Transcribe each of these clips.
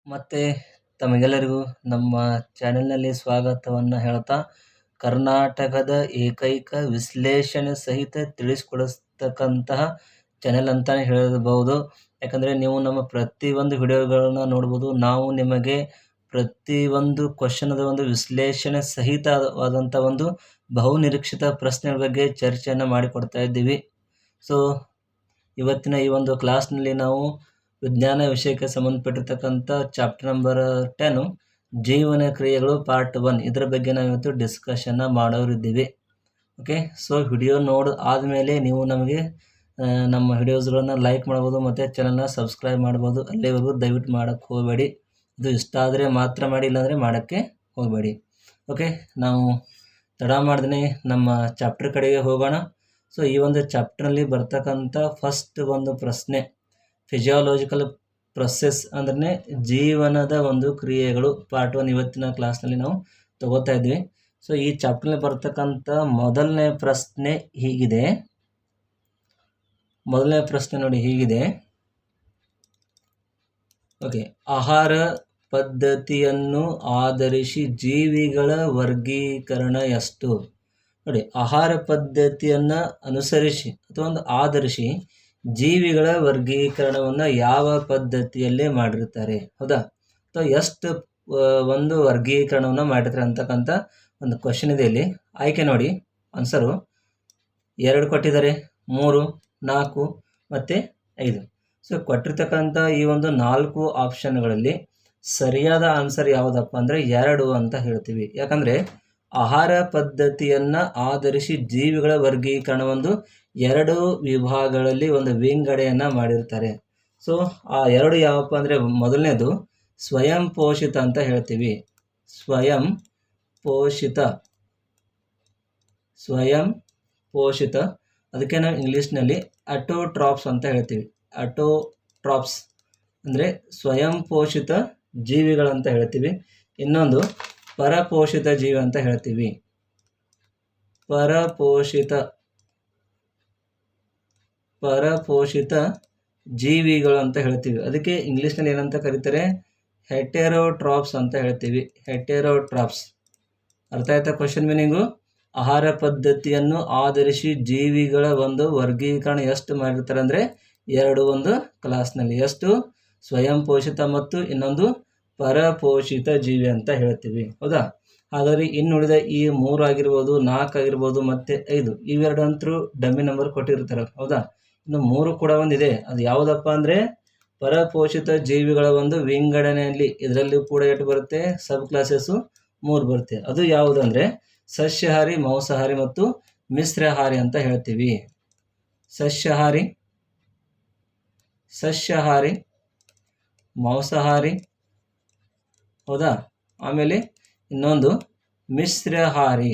ಮತ್ತೆ ತಮಗೆಲ್ಲರಿಗೂ ನಮ್ಮ ಚಾನೆಲ್ನಲ್ಲಿ ಸ್ವಾಗತವನ್ನು ಹೇಳ್ತಾ, ಕರ್ನಾಟಕದ ಏಕೈಕ ವಿಶ್ಲೇಷಣೆ ಸಹಿತ ತಿಳಿಸ್ಕೊಡಿಸ್ತಕ್ಕಂತಹ ಚಾನೆಲ್ ಅಂತಲೇ ಹೇಳಬಹುದು. ಯಾಕಂದರೆ ನೀವು ನಮ್ಮ ಪ್ರತಿಯೊಂದು ವಿಡಿಯೋಗಳನ್ನ ನೋಡ್ಬೋದು. ನಾವು ನಿಮಗೆ ಪ್ರತಿಯೊಂದು ಕ್ವಶನದ ಒಂದು ವಿಶ್ಲೇಷಣೆ ಸಹಿತವಾದಂಥ ಒಂದು ಬಹುನಿರೀಕ್ಷಿತ ಪ್ರಶ್ನೆಗಳ ಬಗ್ಗೆ ಚರ್ಚೆಯನ್ನು ಮಾಡಿಕೊಡ್ತಾ ಇದ್ದೀವಿ. ಸೊ ಇವತ್ತಿನ ಈ ಒಂದು ಕ್ಲಾಸ್ನಲ್ಲಿ ನಾವು ವಿಜ್ಞಾನ ವಿಷಯಕ್ಕೆ ಸಂಬಂಧಪಟ್ಟಿರ್ತಕ್ಕಂಥ ಚಾಪ್ಟರ್ ನಂಬರ್ 10 ಜೀವನ ಕ್ರಿಯೆಗಳು ಪಾರ್ಟ್ 1 ಇದರ ಬಗ್ಗೆ ನಾವು ಇವತ್ತು ಡಿಸ್ಕಷನ್ನ ಮಾಡೋರಿದ್ದೀವಿ. ಓಕೆ, ಸೊ ವಿಡಿಯೋ ಆದಮೇಲೆ ನೀವು ನಮಗೆ ನಮ್ಮ ವಿಡಿಯೋಸ್ಗಳನ್ನು ಲೈಕ್ ಮಾಡ್ಬೋದು ಮತ್ತು ಚಾನಲ್ನ ಸಬ್ಸ್ಕ್ರೈಬ್ ಮಾಡ್ಬೋದು. ಅಲ್ಲಿವರೆಗೂ ದಯವಿಟ್ಟು ಮಾಡೋಕ್ಕೆ ಹೋಗಬೇಡಿ. ಇದು ಇಷ್ಟ ಆದರೆ ಮಾತ್ರ ಮಾಡಿ, ಇಲ್ಲಾಂದರೆ ಮಾಡೋಕ್ಕೆ ಹೋಗಬೇಡಿ. ಓಕೆ, ನಾವು ತಡ ಮಾಡ್ದೇ ನಮ್ಮ ಚಾಪ್ಟರ್ ಕಡೆಗೆ ಹೋಗೋಣ. ಸೊ ಈ ಒಂದು ಚಾಪ್ಟರ್ನಲ್ಲಿ ಬರ್ತಕ್ಕಂಥ ಫಸ್ಟ್ ಒಂದು ಪ್ರಶ್ನೆ, ಫಿಸಿಯಾಲಜಿಕಲ್ ಪ್ರೊಸೆಸ್ ಅಂದ್ರೆ ಜೀವನದ ಒಂದು ಕ್ರಿಯೆಗಳು ಪಾರ್ಟ್ 1 ಇವತ್ತಿನ ಕ್ಲಾಸ್ನಲ್ಲಿ ನಾವು ತಗೋತಾ ಇದ್ವಿ. ಸೊ ಈ ಚಾಪ್ಟರ್ನಲ್ಲಿ ಬರ್ತಕ್ಕಂಥ ಮೊದಲನೇ ಪ್ರಶ್ನೆ ಹೀಗಿದೆ. ಮೊದಲನೇ ಪ್ರಶ್ನೆ ನೋಡಿ ಹೀಗಿದೆ. ಓಕೆ, ಆಹಾರ ಪದ್ಧತಿಯನ್ನು ಆಧರಿಸಿ ಜೀವಿಗಳ ವರ್ಗೀಕರಣ ಎಷ್ಟು? ನೋಡಿ, ಆಹಾರ ಪದ್ಧತಿಯನ್ನು ಅನುಸರಿಸಿ ಅಥವಾ ಒಂದು ಆಧರಿಸಿ ಜೀವಿಗಳ ವರ್ಗೀಕರಣವನ್ನು ಯಾವ ಪದ್ಧತಿಯಲ್ಲೇ ಮಾಡಿರ್ತಾರೆ? ಹೌದಾ? ಅಥವಾ ಎಷ್ಟು ಒಂದು ವರ್ಗೀಕರಣವನ್ನು ಮಾಡಿರ್ತಾರೆ ಅಂತಕ್ಕಂಥ ಒಂದು ಕ್ವಶನ್ ಇದೆ. ಇಲ್ಲಿ ಆಯ್ಕೆ ನೋಡಿ, ಆನ್ಸರು 2 ಕೊಟ್ಟಿದ್ದಾರೆ, 3, 4 ಮತ್ತು 5. ಸೊ ಕೊಟ್ಟಿರ್ತಕ್ಕಂಥ ಈ ಒಂದು 4 ಆಪ್ಷನ್ಗಳಲ್ಲಿ ಸರಿಯಾದ ಆನ್ಸರ್ ಯಾವುದಪ್ಪ ಅಂದರೆ 2 ಅಂತ ಹೇಳ್ತೀವಿ. ಯಾಕಂದರೆ ಆಹಾರ ಪದ್ಧತಿಯನ್ನು ಆಧರಿಸಿ ಜೀವಿಗಳ ವರ್ಗೀಕರಣ ಒಂದು 2 ವಿಭಾಗಗಳಲ್ಲಿ ಒಂದು ವಿಂಗಡೆಯನ್ನು ಮಾಡಿರ್ತಾರೆ. ಸೊ ಆ 2 ಯಾವಪ್ಪ ಅಂದರೆ, ಮೊದಲನೇದು ಸ್ವಯಂ ಪೋಷಿತ ಅಂತ ಹೇಳ್ತೀವಿ. ಸ್ವಯಂ ಪೋಷಿತ ಅದಕ್ಕೆ ನಾವು ಇಂಗ್ಲೀಷ್ನಲ್ಲಿ ಅಟೋಟ್ರಾಪ್ಸ್ ಅಂತ ಹೇಳ್ತೀವಿ. ಅಟೋಟ್ರಾಪ್ಸ್ ಅಂದರೆ ಸ್ವಯಂ ಪೋಷಿತ ಜೀವಿಗಳಂತ ಹೇಳ್ತೀವಿ. ಇನ್ನೊಂದು ಪರಪೋಷಿತ ಜೀವಿ ಅಂತ ಹೇಳ್ತೀವಿ. ಪರಪೋಷಿತ ಜೀವಿಗಳು ಅಂತ ಹೇಳ್ತೀವಿ. ಅದಕ್ಕೆ ಇಂಗ್ಲೀಷ್ನಲ್ಲಿ ಏನಂತ ಕರೀತಾರೆ? ಹೆಟೆರೋಟ್ರಾಪ್ಸ್ ಅಂತ ಹೇಳ್ತೀವಿ. ಹೆಟೆರೋಟ್ರಾಪ್ಸ್. ಅರ್ಥ ಆಯ್ತಾ ಕ್ವಶನ್ ಮೀನಿಂಗು? ಆಹಾರ ಪದ್ಧತಿಯನ್ನು ಆಧರಿಸಿ ಜೀವಿಗಳ ಒಂದು ವರ್ಗೀಕರಣ ಎಷ್ಟು ಮಾಡಿರ್ತಾರೆ ಅಂದರೆ 2 ಒಂದು ಕ್ಲಾಸ್ನಲ್ಲಿ. ಎಷ್ಟು? ಸ್ವಯಂ ಪೋಷಿತ ಮತ್ತು ಇನ್ನೊಂದು ಪರಪೋಷಿತ ಜೀವಿ ಅಂತ ಹೇಳ್ತೀವಿ. ಹೌದಾ? ಹಾಗಾದರೆ ಇನ್ನುಳಿದ ಈ 3 ಆಗಿರ್ಬೋದು, 4 ಆಗಿರ್ಬೋದು ಮತ್ತು 5 ಇವೆರಡು ಅಂತರೂ ಡಮ್ಮಿ ನಂಬರ್ ಕೊಟ್ಟಿರ್ತಾರೆ. ಹೌದಾ? ಇನ್ನು 3 ಕೂಡ ಒಂದಿದೆ. ಅದು ಯಾವುದಪ್ಪ ಅಂದರೆ ಪರಪೋಷಿತ ಜೀವಿಗಳ ಒಂದು ವಿಂಗಡಣೆಯಲ್ಲಿ ಇದರಲ್ಲಿ ಕೂಡ ಎಷ್ಟು ಬರುತ್ತೆ? ಸಬ್ ಕ್ಲಾಸಸ್ಸು 3 ಬರುತ್ತೆ. ಅದು ಯಾವುದಂದರೆ ಸಸ್ಯಾಹಾರಿ, ಮಾಂಸಾಹಾರಿ ಮತ್ತು ಮಿಶ್ರಹಾರಿ ಅಂತ ಹೇಳ್ತೀವಿ. ಸಸ್ಯಾಹಾರಿ, ಮಾಂಸಾಹಾರಿ, ಹೌದಾ? ಆಮೇಲೆ ಇನ್ನೊಂದು ಮಿಶ್ರಹಾರಿ.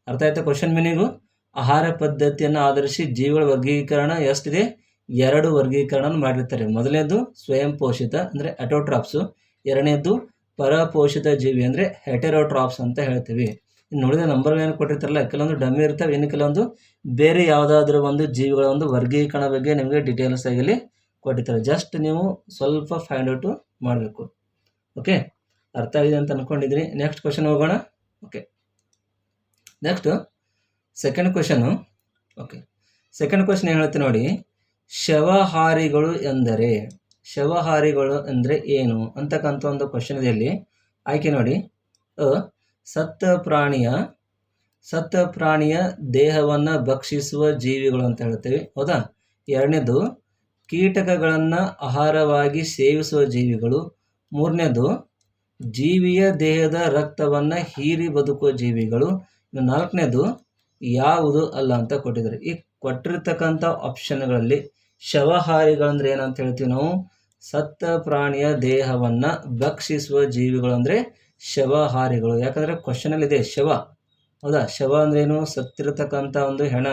ಅರ್ಥ ಆಯ್ತಾ ಕ್ವಶನ್ ಮೀನಿಂಗು? ಆಹಾರ ಪದ್ಧತಿಯನ್ನು ಆಧರಿಸಿ ಜೀವಿಗಳ ವರ್ಗೀಕರಣ ಎಷ್ಟಿದೆ? 2 ವರ್ಗೀಕರಣ ಮಾಡಿರ್ತಾರೆ. ಮೊದಲನೇದು ಸ್ವಯಂ ಪೋಷಿತ ಅಂದರೆ ಅಟೋಟ್ರಾಪ್ಸು, ಎರಡನೇದು ಪರಪೋಷಿತ ಜೀವಿ ಅಂದರೆ ಹೆಟೆರೋಟ್ರಾಪ್ಸ್ ಅಂತ ಹೇಳ್ತೀವಿ. ಇನ್ನು ಉಳಿದ ನಂಬರ್ ಏನು ಕೊಟ್ಟಿರ್ತಾರಲ್ಲ, ಕೆಲವೊಂದು ಡಮ್ಮಿ ಇರ್ತವೆ, ಇನ್ನು ಕೆಲವೊಂದು ಬೇರೆ ಯಾವುದಾದ್ರೂ ಒಂದು ಜೀವಿಗಳ ಒಂದು ವರ್ಗೀಕರಣ ಬಗ್ಗೆ ನಿಮಗೆ ಡೀಟೇಲ್ಸ್ ಆಗಿ ಕೊಟ್ಟಿರ್ತಾರೆ. ಜಸ್ಟ್ ನೀವು ಸ್ವಲ್ಪ ಫೈಂಡ್ ಔಟು ಮಾಡಬೇಕು. ಓಕೆ, ಅರ್ಥ ಆಗಿದೆ ಅಂತ ಅಂದ್ಕೊಂಡಿದ್ದೀನಿ. ನೆಕ್ಸ್ಟ್ ಕ್ವಶನ್ ಹೋಗೋಣ. Okay, next second question. Okay, second question ಏನು ಹೇಳ್ತೀನಿ ನೋಡಿ. ಶವಹಾರಿಗಳು ಅಂದರೆ ಏನು ಅಂತಕ್ಕಂಥ ಒಂದು ಕ್ವಶನ್ ಇದೆ. ಇಲ್ಲಿ ಆಯ್ಕೆ ನೋಡಿ. ಸತ್ತ ಪ್ರಾಣಿಯ ದೇಹವನ್ನು ಭಕ್ಷಿಸುವ ಜೀವಿಗಳು ಅಂತ ಹೇಳ್ತೇವೆ. ಹೌದಾ? ಎರಡನೇದು ಕೀಟಕಗಳನ್ನು ಆಹಾರವಾಗಿ ಸೇವಿಸುವ ಜೀವಿಗಳು. ಮೂರನೇದು ಜೀವಿಯ ದೇಹದ ರಕ್ತವನ್ನು ಹೀರಿ ಬದುಕುವ ಜೀವಿಗಳು. ನಾಲ್ಕನೇದು ಯಾವುದು ಅಲ್ಲ ಅಂತ ಕೊಟ್ಟಿದ್ದಾರೆ. ಈ ಕೊಟ್ಟಿರ್ತಕ್ಕಂಥ ಆಪ್ಷನ್ಗಳಲ್ಲಿ ಶವಹಾರಿಗಳಂದ್ರೆ ಏನಂತ ಹೇಳ್ತೀವಿ ನಾವು? ಸತ್ತ ಪ್ರಾಣಿಯ ದೇಹವನ್ನು ಭಕ್ಷಿಸುವ ಜೀವಿಗಳು ಅಂದರೆ ಶವಹಾರಿಗಳು. ಯಾಕಂದರೆ ಕ್ವಶನಲ್ಲಿದೆ ಶವ. ಹೌದಾ? ಶವ ಅಂದ್ರೇನು? ಸತ್ತಿರತಕ್ಕಂಥ ಒಂದು ಹೆಣ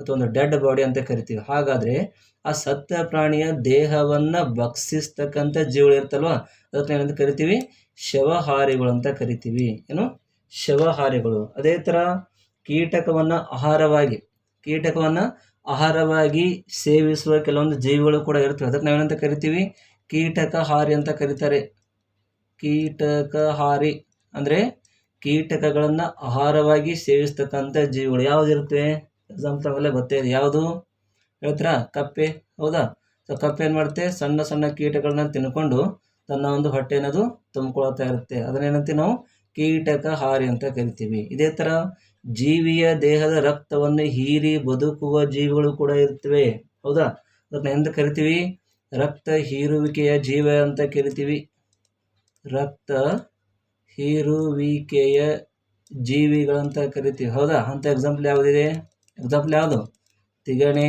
ಅಥವಾ ಒಂದು ಡೆಡ್ ಬಾಡಿ ಅಂತ ಕರಿತೀವಿ. ಹಾಗಾದರೆ ಆ ಸತ್ತ ಪ್ರಾಣಿಯ ದೇಹವನ್ನು ಭಕ್ಷಿಸ್ತಕ್ಕಂಥ ಜೀವಿಗಳು ಇರ್ತಲ್ವ, ಅದಕ್ಕೆ ಏನಂತ ಕರಿತೀವಿ? ಶವಹಾರಿಗಳು ಅಂತ ಕರಿತೀವಿ. ಏನು? ಶವಹಾರಿಗಳು. ಅದೇ ಥರ ಕೀಟಕವನ್ನು ಆಹಾರವಾಗಿ ಸೇವಿಸುವ ಕೆಲವೊಂದು ಜೀವಿಗಳು ಕೂಡ ಇರ್ತವೆ. ಅದಕ್ಕೆ ನಾವೇನಂತ ಕರಿತೀವಿ? ಕೀಟಕಹಾರಿ ಅಂತ ಕರೀತಾರೆ. ಕೀಟಕಹಾರಿ ಅಂದರೆ ಕೀಟಕಗಳನ್ನು ಆಹಾರವಾಗಿ ಸೇವಿಸ್ತಕ್ಕಂಥ ಜೀವಿಗಳು ಯಾವುದಿರುತ್ತವೆ? ಎಕ್ಸಾಂಪಲ್ ಅವೆಲ್ಲ ಗೊತ್ತೇ ಇದೆ. ಯಾವುದು ಹೇಳ್ತೀರಾ? ಕಪ್ಪೆ. ಹೌದಾ? ಸೊ ಕಪ್ಪೆ ಏನು ಮಾಡುತ್ತೆ? ಸಣ್ಣ ಸಣ್ಣ ಕೀಟಗಳನ್ನ ತಿನ್ಕೊಂಡು ತನ್ನ ಒಂದು ಹೊಟ್ಟೆನದು ತುಂಬಿಕೊಳ್ತಾ ಇರುತ್ತೆ. ಅದನ್ನೇನಂತೀವಿ ನಾವು? ಕೀಟಕಹಾರಿ ಅಂತ ಕರಿತೀವಿ. ಇದೇ ಥರ ಜೀವಿಯ ದೇಹದ ರಕ್ತವನ್ನು ಹೀರಿ ಬದುಕುವ ಜೀವಿಗಳು ಕೂಡ ಇರ್ತವೆ. ಹೌದಾ? ಅದನ್ನ ಎಂತ ಕರಿತೀವಿ? ರಕ್ತ ಹೀರುವಿಕೆಯ ಜೀವ ಅಂತ ಕರಿತೀವಿ. ರಕ್ತ ಹೀರುವಿಕೆಯ ಜೀವಿಗಳಂತ ಕರಿತೀವಿ. ಹೌದಾ? ಅಂತ ಎಕ್ಸಾಂಪಲ್ ಯಾವುದಿದೆ? ಎಕ್ಸಾಂಪಲ್ ಯಾವುದು? ತಿಗಣೆ,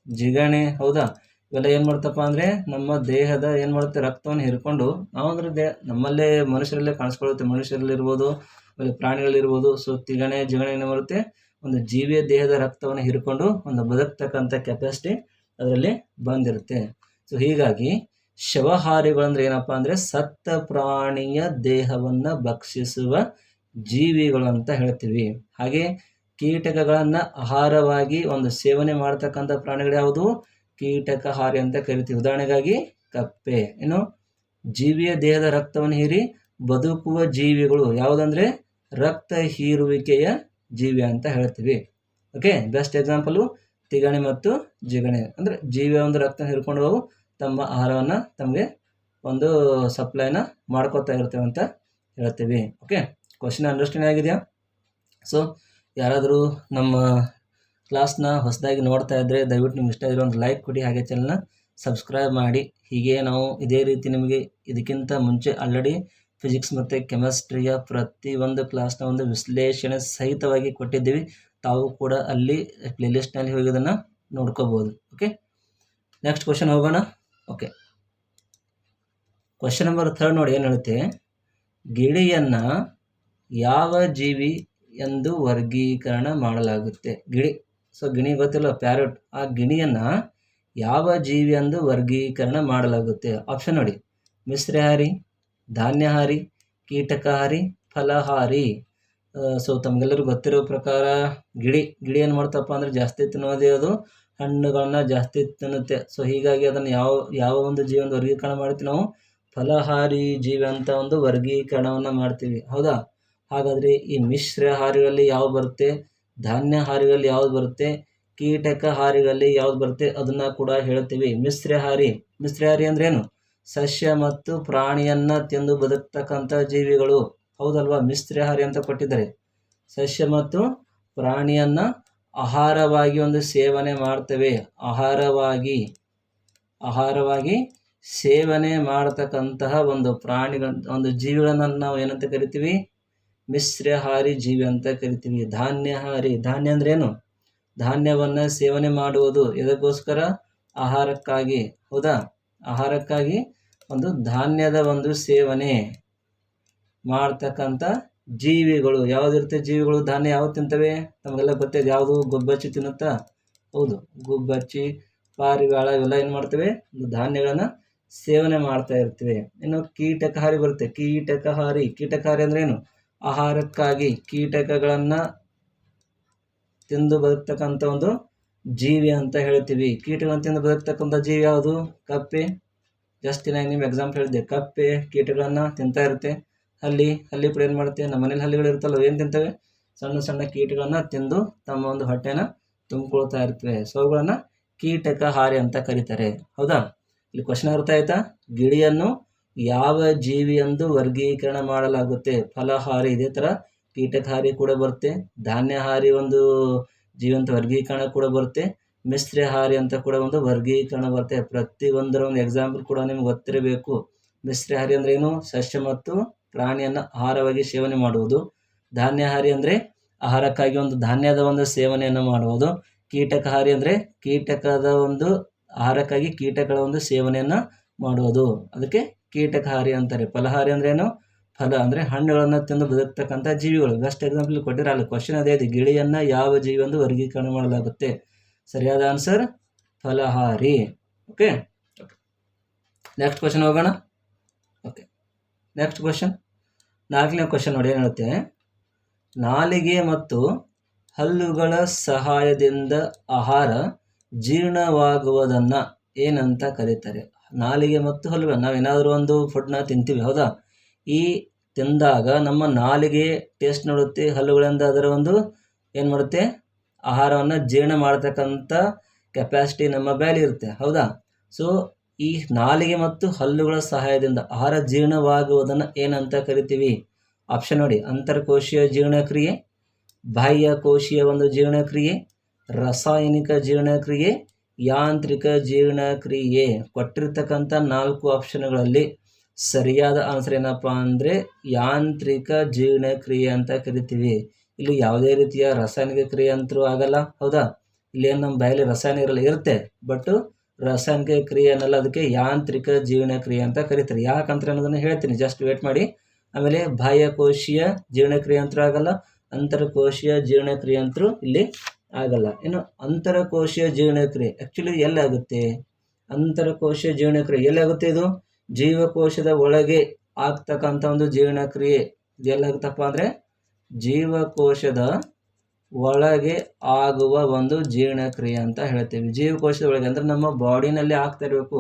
ಜಿಗಣೆ. ಹೌದಾ? ಇವೆಲ್ಲ ಏನು ಮಾಡ್ತಪ್ಪ ಅಂದರೆ ನಮ್ಮ ದೇಹದ ಏನು ಮಾಡುತ್ತೆ? ರಕ್ತವನ್ನು ಹೀರ್ಕೊಂಡು ನಾವು ಅಂದರೆ ನಮ್ಮಲ್ಲೇ ಮನುಷ್ಯರಲ್ಲೇ ಕಾಣಿಸ್ಕೊಳ್ಳುತ್ತೆ. ಮನುಷ್ಯರಲ್ಲಿರ್ಬೋದು, ಆಮೇಲೆ ಪ್ರಾಣಿಗಳಿರ್ಬೋದು. ಸೊ ತಿಗಣೆ, ಜಿಗಣೆ ಏನು ಬರುತ್ತೆ? ಒಂದು ಜೀವಿಯ ದೇಹದ ರಕ್ತವನ್ನು ಹೀರ್ಕೊಂಡು ಒಂದು ಬದುಕ್ತಕ್ಕಂಥ ಕೆಪಾಸಿಟಿ ಅದರಲ್ಲಿ ಬಂದಿರುತ್ತೆ. ಸೊ ಹೀಗಾಗಿ ಶವಹಾರಿಗಳಂದ್ರೆ ಏನಪ್ಪ ಅಂದರೆ ಸತ್ತ ಪ್ರಾಣಿಯ ದೇಹವನ್ನು ಭಕ್ಷಿಸುವ ಜೀವಿಗಳು ಅಂತ ಹೇಳ್ತೀವಿ. ಹಾಗೆ ಕೀಟಕಗಳನ್ನು ಆಹಾರವಾಗಿ ಒಂದು ಸೇವನೆ ಮಾಡ್ತಕ್ಕಂಥ ಪ್ರಾಣಿಗಳು ಯಾವುದು? ಕೀಟಕಹಾರಿ ಅಂತ ಕರಿತೀವಿ. ಉದಾಹರಣೆಗಾಗಿ ಕಪ್ಪೆ. ಇನ್ನು ಜೀವಿಯ ದೇಹದ ರಕ್ತವನ್ನು ಹೀರಿ ಬದುಕುವ ಜೀವಿಗಳು ಯಾವುದಂದ್ರೆ ರಕ್ತ ಹೀರುವಿಕೆಯ ಜೀವಿ ಅಂತ ಹೇಳ್ತೀವಿ. ಓಕೆ, ಬೆಸ್ಟ್ ಎಕ್ಸಾಂಪಲು ತಿಗಣೆ ಮತ್ತು ಜಿಗಣೆ. ಅಂದರೆ ಜೀವಿಯ ಒಂದು ರಕ್ತ ಹೀರ್ಕೊಂಡು ಅವು ತಮ್ಮ ಆಹಾರವನ್ನು ತಮಗೆ ಒಂದು ಸಪ್ಲೈನ ಮಾಡ್ಕೋತಾ ಇರ್ತೇವೆ ಅಂತ ಹೇಳ್ತೀವಿ. ಓಕೆ, ಕ್ವಶನ್ ಅಂಡರ್ಸ್ಟ್ಯಾಂಡ್ ಆಗಿದೆಯಾ? ಸೊ ಯಾರಾದರೂ ನಮ್ಮ ಕ್ಲಾಸ್ನ ಹೊಸದಾಗಿ ನೋಡ್ತಾ ಇದ್ದರೆ ದಯವಿಟ್ಟು ನಿಮ್ಗೆ ಇಷ್ಟ ಇರೋ ಒಂದು ಲೈಕ್ ಕೊಡಿ, ಹಾಗೆ ಚಾನಲ್ನ ಸಬ್ಸ್ಕ್ರೈಬ್ ಮಾಡಿ. ಹೀಗೆ ನಾವು ಇದೇ ರೀತಿ ನಿಮಗೆ ಇದಕ್ಕಿಂತ ಮುಂಚೆ ಆಲ್ರೆಡಿ ಫಿಸಿಕ್ಸ್ ಮತ್ತು ಕೆಮಿಸ್ಟ್ರಿಯ ಪ್ರತಿಯೊಂದು ಕ್ಲಾಸ್ನ ಒಂದು ವಿಶ್ಲೇಷಣೆ ಸಹಿತವಾಗಿ ಕೊಟ್ಟಿದ್ದೀವಿ. ತಾವು ಕೂಡ ಅಲ್ಲಿ ಪ್ಲೇಲಿಸ್ಟ್ನಲ್ಲಿ ಹೋಗಿ ಅದನ್ನು ನೋಡ್ಕೋಬೋದು. ಓಕೆ, ನೆಕ್ಸ್ಟ್ ಕ್ವಶನ್ ಹೋಗೋಣ. ಓಕೆ, ಕ್ವಶನ್ ನಂಬರ್ 3 ನೋಡಿ ಏನು ಹೇಳುತ್ತೆ? ಗಿಳಿಯನ್ನು ಯಾವ ಜೀವಿ ಎಂದು ವರ್ಗೀಕರಣ ಮಾಡಲಾಗುತ್ತೆ? ಗಿಳಿ. ಸೊ ಗಿಣಿ ಗೊತ್ತಿಲ್ಲ, ಪ್ಯಾರಟ್. ಆ ಗಿಣಿಯನ್ನು ಯಾವ ಜೀವಿ ಎಂದು ವರ್ಗೀಕರಣ ಮಾಡಲಾಗುತ್ತೆ? ಆಪ್ಷನ್ ನೋಡಿ: ಮಿಶ್ರಹಾರಿ, ಧಾನ್ಯಹಾರಿ, ಕೀಟಕಹಾರಿ, ಫಲಹಾರಿ. ಸೊ ತಮಗೆಲ್ಲರಿಗೂ ಗೊತ್ತಿರೋ ಪ್ರಕಾರ ಗಿಳಿ ಏನು ಮಾಡ್ತಪ್ಪ ಅಂದರೆ ಜಾಸ್ತಿ ತಿನ್ನೋದೇ ಅದು ಹಣ್ಣುಗಳನ್ನ ಜಾಸ್ತಿ ತಿನ್ನುತ್ತೆ. ಸೊ ಹೀಗಾಗಿ ಅದನ್ನು ಯಾವ ಒಂದು ಜೀವಿ ಒಂದು ವರ್ಗೀಕರಣ ಮಾಡ್ತೀವಿ ನಾವು? ಫಲಹಾರಿ ಜೀವಿ ಅಂತ ಒಂದು ವರ್ಗೀಕರಣವನ್ನು ಮಾಡ್ತೀವಿ. ಹೌದಾ? ಹಾಗಾದರೆ ಈ ಮಿಶ್ರಹಾರಿಗಳಲ್ಲಿ ಯಾವ್ದು ಬರುತ್ತೆ? ಧಾನ್ಯಹಾರಿಗಳಲ್ಲಿ ಯಾವ್ದು ಬರುತ್ತೆ? ಕೀಟಕಹಾರಿಗಳಲ್ಲಿ ಯಾವ್ದು ಬರುತ್ತೆ? ಅದನ್ನು ಕೂಡ ಹೇಳ್ತೀವಿ. ಮಿಶ್ರಹಾರಿ ಅಂದ್ರೆ ಏನು? ಸಸ್ಯ ಮತ್ತು ಪ್ರಾಣಿಯನ್ನು ತಿಂದು ಬದುಕ್ತಕ್ಕಂಥ ಜೀವಿಗಳು. ಹೌದಲ್ವಾ? ಮಿಶ್ರಹಾರಿ ಅಂತ ಕೊಟ್ಟಿದ್ದಾರೆ. ಸಸ್ಯ ಮತ್ತು ಪ್ರಾಣಿಯನ್ನು ಆಹಾರವಾಗಿ ಒಂದು ಸೇವನೆ ಮಾಡ್ತೇವೆ. ಆಹಾರವಾಗಿ ಸೇವನೆ ಮಾಡತಕ್ಕಂತಹ ಒಂದು ಒಂದು ಜೀವಿಗಳನ್ನು ನಾವು ಏನಂತ ಕರಿತೀವಿ? ಮಿಶ್ರಹಾರಿ ಜೀವಿ ಅಂತ ಕರಿತೀವಿ. ಧಾನ್ಯಹಾರಿ. ಧಾನ್ಯ ಅಂದ್ರೆ ಏನು? ಧಾನ್ಯವನ್ನು ಸೇವನೆ ಮಾಡುವುದು. ಎದಕ್ಕೋಸ್ಕರ? ಆಹಾರಕ್ಕಾಗಿ. ಹೌದಾ? ಆಹಾರಕ್ಕಾಗಿ ಒಂದು ಧಾನ್ಯದ ಒಂದು ಸೇವನೆ ಮಾಡ್ತಕ್ಕಂಥ ಜೀವಿಗಳು. ಯಾವುದಿರುತ್ತೆ ಜೀವಿಗಳು? ಧಾನ್ಯ ಯಾವ್ದು ತಿಂತವೆ? ನಮಗೆಲ್ಲ ಗೊತ್ತಿದೆ. ಯಾವುದು? ಗುಬ್ಬಚ್ಚಿ ತಿನ್ನುತ್ತಾ? ಹೌದು, ಗುಬ್ಬಚ್ಚಿ, ಪಾರಿವಾಳ ಇವೆಲ್ಲ ಏನು ಮಾಡ್ತವೆ? ಧಾನ್ಯಗಳನ್ನು ಸೇವನೆ ಮಾಡ್ತಾ ಇರ್ತವೆ. ಇನ್ನು ಕೀಟಕಹಾರಿ ಬರುತ್ತೆ. ಕೀಟಕಹಾರಿ ಅಂದ್ರೆ ಏನು? ಆಹಾರಕ್ಕಾಗಿ ಕೀಟಕಗಳನ್ನು ತಿಂದು ಬದುಕ್ತಕ್ಕಂಥ ಒಂದು ಜೀವಿ ಅಂತ ಹೇಳ್ತೀವಿ. ಕೀಟಗಳನ್ನು ತಿಂದು ಬದುಕ್ತಕ್ಕಂಥ ಜೀವಿ ಯಾವುದು? ಕಪ್ಪೆ. ಜಸ್ಟ್ ನಿಮ್ಗೆ ಎಕ್ಸಾಂಪಲ್ ಹೇಳಿದ್ದೆ. ಕಪ್ಪೆ ಕೀಟಗಳನ್ನು ತಿಂತಾ ಇರುತ್ತೆ. ಹಲ್ಲಿ ಕೂಡ ಏನು ಮಾಡುತ್ತೆ? ನಮ್ಮ ಮನೇಲಿ ಹಲ್ಲಿಗಳು ಇರ್ತಲ್ಲ, ಏನು ತಿಂತವೆ? ಸಣ್ಣ ಸಣ್ಣ ಕೀಟಗಳನ್ನು ತಿಂದು ತಮ್ಮ ಒಂದು ಹೊಟ್ಟೆನ ತುಂಬಿಕೊಳ್ತಾ ಇರ್ತವೆ. ಸೊ ಅವುಗಳನ್ನು ಕೀಟಕಹಾರಿ ಅಂತ ಕರೀತಾರೆ. ಹೌದಾ? ಇಲ್ಲಿ ಕ್ವಶನ್ ಅರ್ಥ ಆಯ್ತಾ? ಗಿಳಿಯನ್ನು ಯಾವ ಜೀವಿ ಎಂದು ವರ್ಗೀಕರಣ ಮಾಡಲಾಗುತ್ತೆ? ಫಲಹಾರಿ. ಇದೇ ಥರ ಕೀಟಕಹಾರಿ ಕೂಡ ಬರುತ್ತೆ. ಧಾನ್ಯಹಾರಿ ಒಂದು ಜೀವಂತ ವರ್ಗೀಕರಣ ಕೂಡ ಬರುತ್ತೆ. ಮಿಶ್ರಹಾರಿ ಅಂತ ಕೂಡ ಒಂದು ವರ್ಗೀಕರಣ ಬರುತ್ತೆ. ಪ್ರತಿಯೊಂದರ ಒಂದು ಎಕ್ಸಾಂಪಲ್ ಕೂಡ ನಿಮ್ಗೆ ಗೊತ್ತಿರಬೇಕು. ಮಿಶ್ರಹಾರಿ ಅಂದ್ರೆ ಏನು? ಸಸ್ಯ ಮತ್ತು ಪ್ರಾಣಿಯನ್ನು ಆಹಾರವಾಗಿ ಸೇವನೆ ಮಾಡುವುದು. ಧಾನ್ಯಹಾರಿ ಅಂದರೆ ಆಹಾರಕ್ಕಾಗಿ ಒಂದು ಧಾನ್ಯದ ಒಂದು ಸೇವನೆಯನ್ನು ಮಾಡುವುದು. ಕೀಟಕಹಾರಿ ಅಂದರೆ ಕೀಟಕದ ಒಂದು ಆಹಾರಕ್ಕಾಗಿ ಕೀಟಗಳ ಒಂದು ಸೇವನೆಯನ್ನು ಮಾಡುವುದು. ಅದಕ್ಕೆ ಕೀಟಕಹಾರಿ ಅಂತಾರೆ. ಫಲಹಾರಿ ಅಂದ್ರೆ ಏನು? ಫಲ ಅಂದರೆ ಹಣ್ಣುಗಳನ್ನು ತಿಂದು ಬದುಕ್ತಕ್ಕಂಥ ಜೀವಿಗಳು. Best example ಕೊಟ್ಟಿರಲ್ಲ. ಕ್ವಶನ್ ಅದೇ ಇದೆ. ಗಿಳಿಯನ್ನು ಯಾವ ಜೀವಿ ಎಂದು ವರ್ಗೀಕರಣ ಮಾಡಲಾಗುತ್ತೆ? ಸರಿಯಾದ ಆನ್ಸರ್ ಫಲಹಾರಿ. ಓಕೆ, ನೆಕ್ಸ್ಟ್ ಕ್ವಶನ್ ಹೋಗೋಣ. ಓಕೆ, ನೆಕ್ಸ್ಟ್ ಕ್ವಶನ್ 4ನೇ ಕ್ವಶನ್ ನೋಡಿ ಏನು ಹೇಳುತ್ತೆ? ನಾಲಿಗೆ ಮತ್ತು ಹಲ್ಲುಗಳ ಸಹಾಯದಿಂದ ಆಹಾರ ಜೀರ್ಣವಾಗುವುದನ್ನು ಏನಂತ ಕರೀತಾರೆ? ನಾಲಿಗೆ ಮತ್ತು ಹಲ್ಲುಗಳು. ನಾವೇನಾದರೂ ಒಂದು ಫುಡ್ನ ತಿಂತೀವಿ, ಹೌದಾ? ಈ ತಿಂದಾಗ ನಮ್ಮ ನಾಲಿಗೆ ಟೇಸ್ಟ್ ನೋಡುತ್ತೆ, ಹಲ್ಲುಗಳಿಂದ ಅದರ ಒಂದು ಏನು ಮಾಡುತ್ತೆ, ಆಹಾರವನ್ನು ಜೀರ್ಣ ಮಾಡ್ತಕ್ಕಂಥ ಕೆಪಾಸಿಟಿ ನಮ್ಮ ಮೇಲೆ ಇರುತ್ತೆ, ಹೌದಾ? ಸೊ ಈ ನಾಲಿಗೆ ಮತ್ತು ಹಲ್ಲುಗಳ ಸಹಾಯದಿಂದ ಆಹಾರ ಜೀರ್ಣವಾಗುವುದನ್ನು ಏನಂತ ಕರಿತೀವಿ? ಆಪ್ಷನ್ ನೋಡಿ: ಅಂತರ್ಕೋಶೀಯ ಜೀರ್ಣಕ್ರಿಯೆ, ಬಾಹ್ಯಕೋಶೀಯ ಒಂದು ಜೀರ್ಣಕ್ರಿಯೆ, ರಾಸಾಯನಿಕ ಜೀರ್ಣಕ್ರಿಯೆ, ಯಾಂತ್ರಿಕ ಜೀರ್ಣಕ್ರಿಯೆ. ಕೊಟ್ಟಿರ್ತಕ್ಕಂಥ 4 ಆಪ್ಷನ್ಗಳಲ್ಲಿ ಸರಿಯಾದ ಆನ್ಸರ್ ಏನಪ್ಪ ಅಂದರೆ ಯಾಂತ್ರಿಕ ಜೀರ್ಣಕ್ರಿಯೆ ಅಂತ ಕರಿತೀವಿ. ಇಲ್ಲಿ ಯಾವುದೇ ರೀತಿಯ ರಾಸಾಯನಿಕ ಕ್ರಿಯೆ ಅಂತೂ ಆಗಲ್ಲ, ಹೌದಾ? ಇಲ್ಲಿ ಏನು ನಮ್ಮ ಬಾಯಲ್ಲಿ ರಸಾಯನ ಇರುತ್ತೆ, ಬಟ್ ರಾಸಾಯನಿಕ ಕ್ರಿಯೆ ಅನ್ನಲ್ಲ, ಅದಕ್ಕೆ ಯಾಂತ್ರಿಕ ಜೀರ್ಣಕ್ರಿಯೆ ಅಂತ ಕರೀತಾರೆ. ಯಾಕಂತ ಅನ್ನೋದನ್ನು ಹೇಳ್ತೀನಿ, ಜಸ್ಟ್ ವೇಟ್ ಮಾಡಿ. ಆಮೇಲೆ ಬಾಹ್ಯಕೋಶೀಯ ಜೀರ್ಣಕ್ರಿಯೆ ಅಂತೂ ಆಗಲ್ಲ, ಅಂತರಕೋಶೀಯ ಜೀರ್ಣಕ್ರಿಯೆ ಅಂತೂ ಇಲ್ಲಿ ಆಗಲ್ಲ. ಇನ್ನು ಅಂತರಕೋಶೀಯ ಜೀರ್ಣಕ್ರಿಯೆ ಆ್ಯಕ್ಚುಲಿ ಎಲ್ಲಾಗುತ್ತೆ? ಅಂತರಕೋಶೀಯ ಜೀರ್ಣಕ್ರಿಯೆ ಎಲ್ಲಾಗುತ್ತೆ? ಇದು ಜೀವಕೋಶದ ಒಳಗೆ ಆಗ್ತಕ್ಕಂಥ ಒಂದು ಜೀರ್ಣಕ್ರಿಯೆ. ಎಲ್ಲಾಗುತ್ತಪ್ಪ ಅಂದರೆ ಜೀವಕೋಶದ ಒಳಗೆ ಆಗುವ ಒಂದು ಜೀರ್ಣಕ್ರಿಯೆ ಅಂತ ಹೇಳ್ತೀವಿ. ಜೀವಕೋಶದ ಒಳಗೆ ಅಂದರೆ ನಮ್ಮ ಬಾಡಿನಲ್ಲಿ ಆಗ್ತಾ ಇರಬೇಕು,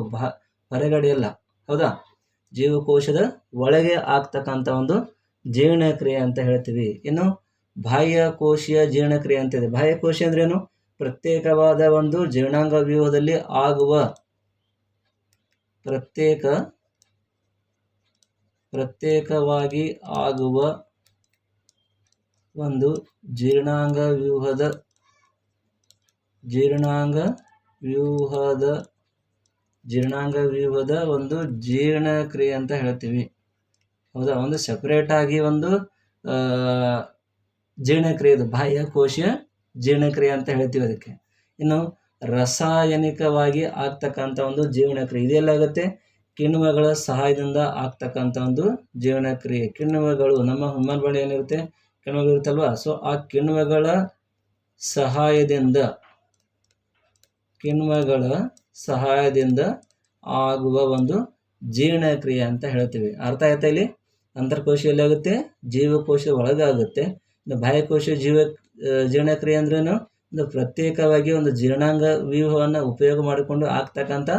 ಹೊರಗಡೆ ಅಲ್ಲ, ಹೌದಾ? ಜೀವಕೋಶದ ಒಳಗೆ ಆಗ್ತಕ್ಕಂಥ ಒಂದು ಜೀರ್ಣಕ್ರಿಯೆ ಅಂತ ಹೇಳ್ತೀವಿ. ಇನ್ನು ಬಾಹ್ಯಕೋಶೀಯ ಜೀರ್ಣಕ್ರಿಯೆ ಅಂತಿದೆ. ಬಾಹ್ಯಕೋಶೀಯ ಅಂದ್ರೇನು? ಪ್ರತ್ಯೇಕವಾದ ಒಂದು ಜೀರ್ಣಾಂಗ ವ್ಯೂಹದಲ್ಲಿ ಆಗುವ ಪ್ರತ್ಯೇಕವಾಗಿ ಆಗುವ ಒಂದು ಜೀರ್ಣಾಂಗ ವ್ಯೂಹದ ಒಂದು ಜೀರ್ಣಕ್ರಿಯೆ ಅಂತ ಹೇಳ್ತೀವಿ, ಹೌದಾ? ಒಂದು ಸೆಪರೇಟ್ ಆಗಿ ಒಂದು ಜೀರ್ಣಕ್ರಿಯೆ, ಇದು ಬಾಹ್ಯಕೋಶೀಯ ಜೀರ್ಣಕ್ರಿಯೆ ಅಂತ ಹೇಳ್ತೀವಿ ಅದಕ್ಕೆ. ಇನ್ನು ರಾಸಾಯನಿಕವಾಗಿ ಆಗ್ತಕ್ಕಂಥ ಒಂದು ಜೀರ್ಣಕ್ರಿಯೆ ಇದೆಲ್ಲಾಗುತ್ತೆ? ಕಿಣ್ವಗಳ ಸಹಾಯದಿಂದ ಆಗ್ತಕ್ಕಂಥ ಒಂದು ಜೀರ್ಣಕ್ರಿಯೆ. ಕಿಣ್ವಗಳು ನಮ್ಮ ಹ್ಯೂಮನ್ ಬಾಡಿ ಏನಿರುತ್ತೆ, ಕಿಣ್ವಗಳು ಇರುತ್ತಲ್ವ, ಸೊ ಆ ಕಿಣ್ವಗಳ ಸಹಾಯದಿಂದ ಆಗುವ ಒಂದು ಜೀರ್ಣಕ್ರಿಯೆ ಅಂತ ಹೇಳ್ತೀವಿ. ಅರ್ಥ ಆಯ್ತಾ? ಇಲ್ಲಿ ಅಂತರ್ಕೋಶೀಯಲ್ಲಿ ಆಗುತ್ತೆ, ಜೀವಕೋಶದ ಒಳಗಾಗುತ್ತೆ. ಇನ್ನು ಬಾಹ್ಯಕೋಶ ಜೀರ್ಣಕ್ರಿಯೆ ಅಂದ್ರೇನು? ಒಂದು ಪ್ರತ್ಯೇಕವಾಗಿ ಒಂದು ಜೀರ್ಣಾಂಗ ವ್ಯೂಹವನ್ನು ಉಪಯೋಗ ಮಾಡಿಕೊಂಡು ಆಗ್ತಕ್ಕಂಥ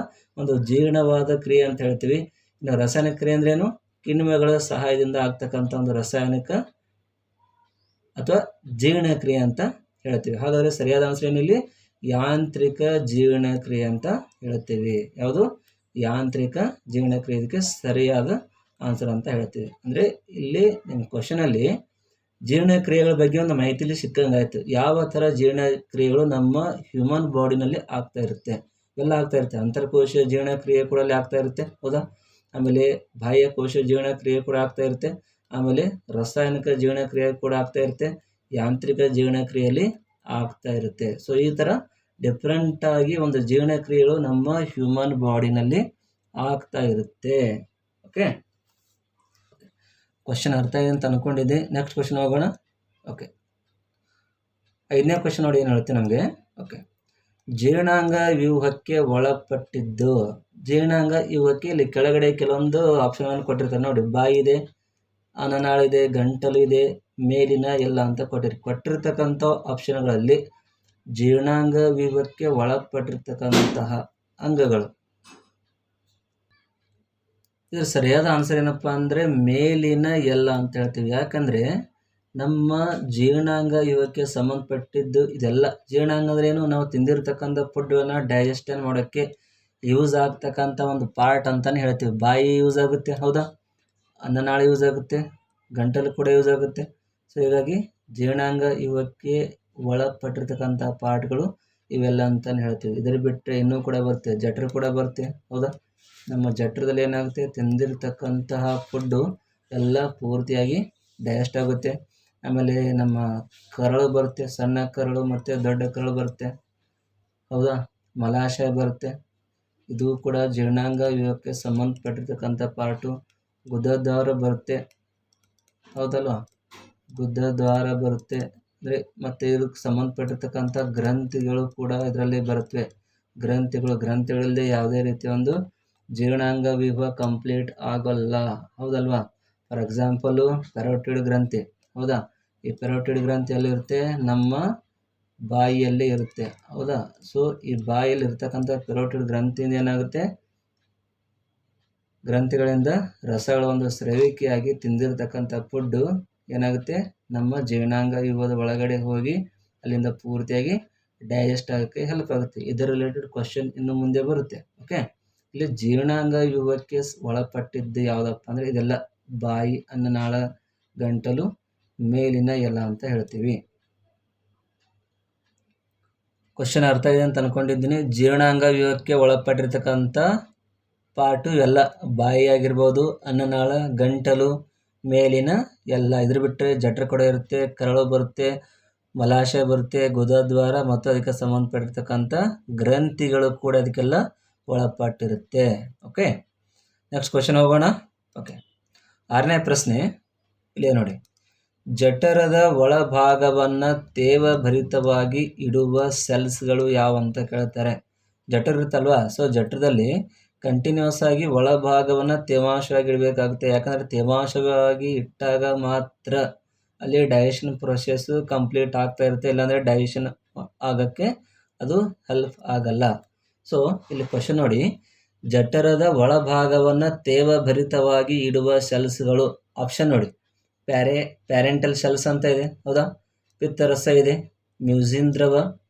ಒಂದು ಜೀರ್ಣವಾದ ಕ್ರಿಯೆ ಅಂತ ಹೇಳ್ತೀವಿ. ಇನ್ನು ರಾಸಾಯನಿಕ ಕ್ರಿಯೆ ಅಂದ್ರೇನು? ಕಿಣ್ವಗಳ ಸಹಾಯದಿಂದ ಆಗ್ತಕ್ಕಂಥ ಒಂದು ರಾಸಾಯನಿಕ ಅಥವಾ ಜೀರ್ಣಕ್ರಿಯೆ ಅಂತ ಹೇಳ್ತೀವಿ. ಹಾಗಾದರೆ ಸರಿಯಾದ ಆನ್ಸರ್ ಏನಿಲ್ಲಿ? ಯಾಂತ್ರಿಕ ಜೀರ್ಣಕ್ರಿಯೆ ಅಂತ ಹೇಳ್ತೀವಿ. ಯಾವುದು? ಯಾಂತ್ರಿಕ ಜೀರ್ಣಕ್ರಿಯೆ ಇದಕ್ಕೆ ಸರಿಯಾದ ಆನ್ಸರ್ ಅಂತ ಹೇಳ್ತೀವಿ. ಅಂದರೆ ಇಲ್ಲಿ ನಿಮ್ಮ ಕ್ವಶನಲ್ಲಿ ಜೀರ್ಣಕ್ರಿಯೆಗಳ ಬಗ್ಗೆ ಒಂದು ಮಾಹಿತಿಲಿ ಸಿಕ್ಕಂಗಾಯ್ತು. ಯಾವ ಥರ ಜೀರ್ಣಕ್ರಿಯೆಗಳು ನಮ್ಮ ಹ್ಯೂಮನ್ ಬಾಡಿನಲ್ಲಿ ಆಗ್ತಾ ಇರುತ್ತೆ, ಎಲ್ಲ ಆಗ್ತಾ ಇರುತ್ತೆ. ಅಂತರ್ಕೋಶ ಜೀರ್ಣಕ್ರಿಯೆ ಕೂಡ ಅಲ್ಲಿ ಆಗ್ತಾ ಇರುತ್ತೆ, ಹೌದಾ? ಆಮೇಲೆ ಬಾಹ್ಯಕೋಶ ಜೀರ್ಣಕ್ರಿಯೆ ಕೂಡ ಆಗ್ತಾ ಇರುತ್ತೆ. ಆಮೇಲೆ ರಾಸಾಯನಿಕ ಜೀರ್ಣಕ್ರಿಯೆ ಕೂಡ ಆಗ್ತಾ ಇರುತ್ತೆ. ಯಾಂತ್ರಿಕ ಜೀರ್ಣಕ್ರಿಯೆಯಲ್ಲಿ ಆಗ್ತಾ ಇರುತ್ತೆ. ಸೊ ಈ ಥರ ಡಿಫ್ರೆಂಟಾಗಿ ಒಂದು ಜೀರ್ಣಕ್ರಿಯೆಗಳು ನಮ್ಮ ಹ್ಯೂಮನ್ ಬಾಡಿನಲ್ಲಿ ಆಗ್ತಾ ಇರುತ್ತೆ. ಓಕೆ, ಕ್ವಶನ್ ಅರ್ಥ ಇದೆ ಅಂತ ಅಂದ್ಕೊಂಡಿದ್ದೆ. ನೆಕ್ಸ್ಟ್ ಕ್ವಶನ್ ಹೋಗೋಣ. ಓಕೆ, 5ನೇ ಕ್ವಶನ್ ನೋಡಿ ಏನು ಹೇಳುತ್ತೆ ನಮಗೆ. ಓಕೆ, ಜೀರ್ಣಾಂಗ ವ್ಯೂಹಕ್ಕೆ ಒಳಪಟ್ಟಿದ್ದು. ಜೀರ್ಣಾಂಗ ವ್ಯೂಹಕ್ಕೆ ಇಲ್ಲಿ ಕೆಳಗಡೆ ಕೆಲವೊಂದು ಆಪ್ಷನ್ಗಳನ್ನು ಕೊಟ್ಟಿರ್ತಾರೆ ನೋಡಿ. ಬಾಯಿ ಇದೆ, ಅನ್ನನಾಳಿದೆ, ಗಂಟಲು ಇದೆ, ಮೇಲಿನ ಎಲ್ಲ ಅಂತ ಕೊಟ್ಟಿರ್ತಕ್ಕಂಥ ಆಪ್ಷನ್ಗಳಲ್ಲಿ ಜೀರ್ಣಾಂಗ ವ್ಯೂಹಕ್ಕೆ ಒಳಪಟ್ಟಿರ್ತಕ್ಕಂತಹ ಅಂಗಗಳು. ಇದ್ರ ಸರಿಯಾದ ಆನ್ಸರ್ ಏನಪ್ಪ ಅಂದರೆ ಮೇಲಿನ ಎಲ್ಲ ಅಂತ ಹೇಳ್ತೀವಿ. ಯಾಕಂದರೆ ನಮ್ಮ ಜೀರ್ಣಾಂಗ ವ್ಯೂಹಕ್ಕೆ ಸಂಬಂಧಪಟ್ಟಿದ್ದು ಇದೆಲ್ಲ. ಜೀರ್ಣಾಂಗ ಅಂದ್ರೆ ಏನು? ನಾವು ತಿಂದಿರ್ತಕ್ಕಂಥ ಫುಡ್ಡನ್ನು ಡೈಜೆಷನ್ ಮಾಡೋಕ್ಕೆ ಯೂಸ್ ಆಗ್ತಕ್ಕಂಥ ಒಂದು ಪಾರ್ಟ್ ಅಂತಲೇ ಹೇಳ್ತೀವಿ. ಬಾಯಿ ಯೂಸ್ ಆಗುತ್ತೆ, ಹೌದಾ? ಅನ್ನನಾಳ ಯೂಸ್ ಆಗುತ್ತೆ, ಗಂಟಲು ಕೂಡ ಯೂಸ್ ಆಗುತ್ತೆ. ಸೊ ಹೀಗಾಗಿ ಜೀರ್ಣಾಂಗ ವ್ಯೂಹಕ್ಕೆ ಒಳಪಟ್ಟಿರ್ತಕ್ಕಂಥ ಪಾರ್ಟ್ಗಳು ಇವೆಲ್ಲ ಅಂತಲೇ ಹೇಳ್ತೀವಿ. ಇದರ ಬಿಟ್ಟರೆ ಇನ್ನೂ ಕೂಡ ಬರುತ್ತೆ, ಜಠರ ಕೂಡ ಬರುತ್ತೆ, ಹೌದಾ? ನಮ್ಮ ಜಠರದಲ್ಲಿ ಏನಾಗುತ್ತೆ? ತಿಂದಿರ್ತಕ್ಕಂತಹ ಫುಡ್ಡು ಎಲ್ಲ ಪೂರ್ತಿಯಾಗಿ ಡೈಜೆಸ್ಟ್ ಆಗುತ್ತೆ. ಆಮೇಲೆ ನಮ್ಮ ಕರಳು ಬರುತ್ತೆ, ಸಣ್ಣ ಕರಳು ಮತ್ತು ದೊಡ್ಡ ಕರಳು ಬರುತ್ತೆ, ಹೌದಾ? ಮಲಾಶಯ ಬರುತ್ತೆ, ಇದು ಕೂಡ ಜೀರ್ಣಾಂಗ ವ್ಯೂಹಕ್ಕೆ ಸಂಬಂಧಪಟ್ಟಿರ್ತಕ್ಕಂಥ ಪಾರ್ಟು. ಗುದದ್ವಾರ ಬರುತ್ತೆ, ಹೌದಲ್ವಾ? ಗುದದ್ವಾರ ಬರುತ್ತೆ ಅಂದರೆ ಮತ್ತು ಇದಕ್ಕೆ ಸಂಬಂಧಪಟ್ಟಿರ್ತಕ್ಕಂಥ ಗ್ರಂಥಿಗಳು ಕೂಡ ಇದರಲ್ಲಿ ಬರುತ್ತವೆ. ಗ್ರಂಥಿಗಳಲ್ಲಿ ಯಾವುದೇ ರೀತಿಯ ಒಂದು ಜೀರ್ಣಾಂಗ ವ್ಯೂಹ ಕಂಪ್ಲೀಟ್ ಆಗೋಲ್ಲ, ಹೌದಲ್ವಾ? ಫಾರ್ ಎಕ್ಸಾಂಪಲು ಪೆರೋಟಿಡ್ ಗ್ರಂಥಿ, ಹೌದಾ? ಈ ಪೆರೋಟಿಡ್ ಗ್ರಂಥಿ ಎಲ್ಲಿರುತ್ತೆ? ನಮ್ಮ ಬಾಯಿಯಲ್ಲಿ ಇರುತ್ತೆ, ಹೌದಾ? ಸೊ ಈ ಬಾಯಿಯಲ್ಲಿ ಇರ್ತಕ್ಕಂಥ ಪೆರೋಟಿಡ್ ಗ್ರಂಥಿಯಿಂದ ಏನಾಗುತ್ತೆ, ಗ್ರಂಥಿಗಳಿಂದ ರಸಗಳ ಒಂದು ಸ್ರವಿಕೆಯಾಗಿ ತಿಂದಿರತಕ್ಕಂಥ ಫುಡ್ಡು ಏನಾಗುತ್ತೆ, ನಮ್ಮ ಜೀರ್ಣಾಂಗ ವ್ಯೂಹದ ಒಳಗಡೆ ಹೋಗಿ ಅಲ್ಲಿಂದ ಪೂರ್ತಿಯಾಗಿ ಡೈಜೆಸ್ಟ್ ಆಗೋಕ್ಕೆ ಹೆಲ್ಪ್ ಆಗುತ್ತೆ. ಇದರ ರಿಲೇಟೆಡ್ ಕ್ವಶನ್ ಇನ್ನು ಮುಂದೆ ಬರುತ್ತೆ. ಓಕೆ, ಇಲ್ಲಿ ಜೀರ್ಣಾಂಗ ವ್ಯೂಹಕ್ಕೆ ಒಳಪಟ್ಟಿದ್ದು ಯಾವುದಪ್ಪ ಅಂದರೆ ಇದೆಲ್ಲ ಬಾಯಿ, ಅನ್ನನಾಳ, ಗಂಟಲು, ಮೇಲಿನ ಎಲ ಅಂತ ಹೇಳ್ತೀವಿ. ಕ್ವಶನ್ ಅರ್ಥ ಇದೆ ಅಂತ ಅನ್ಕೊಂಡಿದ್ದೀನಿ. ಜೀರ್ಣಾಂಗ ವ್ಯೂಹಕ್ಕೆ ಒಳಪಟ್ಟಿರ್ತಕ್ಕಂಥ ಪಾರ್ಟು ಎಲ್ಲ ಬಾಯಿ ಆಗಿರ್ಬೋದು, ಅನ್ನನಾಳ, ಗಂಟಲು, ಮೇಲಿನ ಎಲ್ಲ. ಇದ್ರ ಬಿಟ್ಟರೆ ಜಠರ ಕೂಡ ಇರುತ್ತೆ, ಕರಳು ಬರುತ್ತೆ, ಮಲಾಶಯ ಬರುತ್ತೆ, ಗುದದ್ವಾರ ಮತ್ತು ಅದಕ್ಕೆ ಸಂಬಂಧಪಟ್ಟಿರ್ತಕ್ಕಂಥ ಗ್ರಂಥಿಗಳು ಕೂಡ ಅದಕ್ಕೆಲ್ಲ ಒಳಪಟ್ಟಿರುತ್ತೆ. ಓಕೆ, ನೆಕ್ಸ್ಟ್ ಕ್ವಶನ್ ಹೋಗೋಣ. ಓಕೆ, 6ನೇ ಪ್ರಶ್ನೆ ಇಲ್ಲೇ ನೋಡಿ. ಜಠರದ ಒಳಭಾಗವನ್ನು ತೇವಭರಿತವಾಗಿ ಇಡುವ ಸೆಲ್ಸ್ಗಳು ಯಾವಂತ ಕೇಳ್ತಾರೆ. ಜಠರ ಇರುತ್ತಲ್ವಾ, ಸೊ ಜಠರದಲ್ಲಿ ಕಂಟಿನ್ಯೂಸ್ ಆಗಿ ಒಳಭಾಗವನ್ನು ತೇವಾಂಶವಾಗಿ ಇಡಬೇಕಾಗುತ್ತೆ. ಯಾಕಂದರೆ ತೇವಾಂಶವಾಗಿ ಇಟ್ಟಾಗ ಮಾತ್ರ ಅಲ್ಲಿ ಡೈಜೆಷನ್ ಪ್ರೊಸೆಸ್ಸು ಕಂಪ್ಲೀಟ್ ಆಗ್ತಾ ಇರುತ್ತೆ, ಇಲ್ಲಾಂದರೆ ಡೈಜೆಷನ್ ಆಗೋಕ್ಕೆ ಅದು ಹೆಲ್ಪ್ ಆಗಲ್ಲ. ಸೊ ಇಲ್ಲಿ ಕ್ವಶನ್ ನೋಡಿ, ಜಠರದ ಒಳಭಾಗವನ್ನು ತೇವಭರಿತವಾಗಿ ಇಡುವ ಸೆಲ್ಸ್ಗಳು. ಆಪ್ಷನ್ ನೋಡಿ, ಪ್ಯಾರೆಂಟಲ್ ಸೆಲ್ಸ್ ಅಂತ ಇದೆ, ಹೌದಾ? ಪಿತ್ತರಸ ಇದೆ, ಮ್ಯೂಸಿನ್ ದ್ರವ,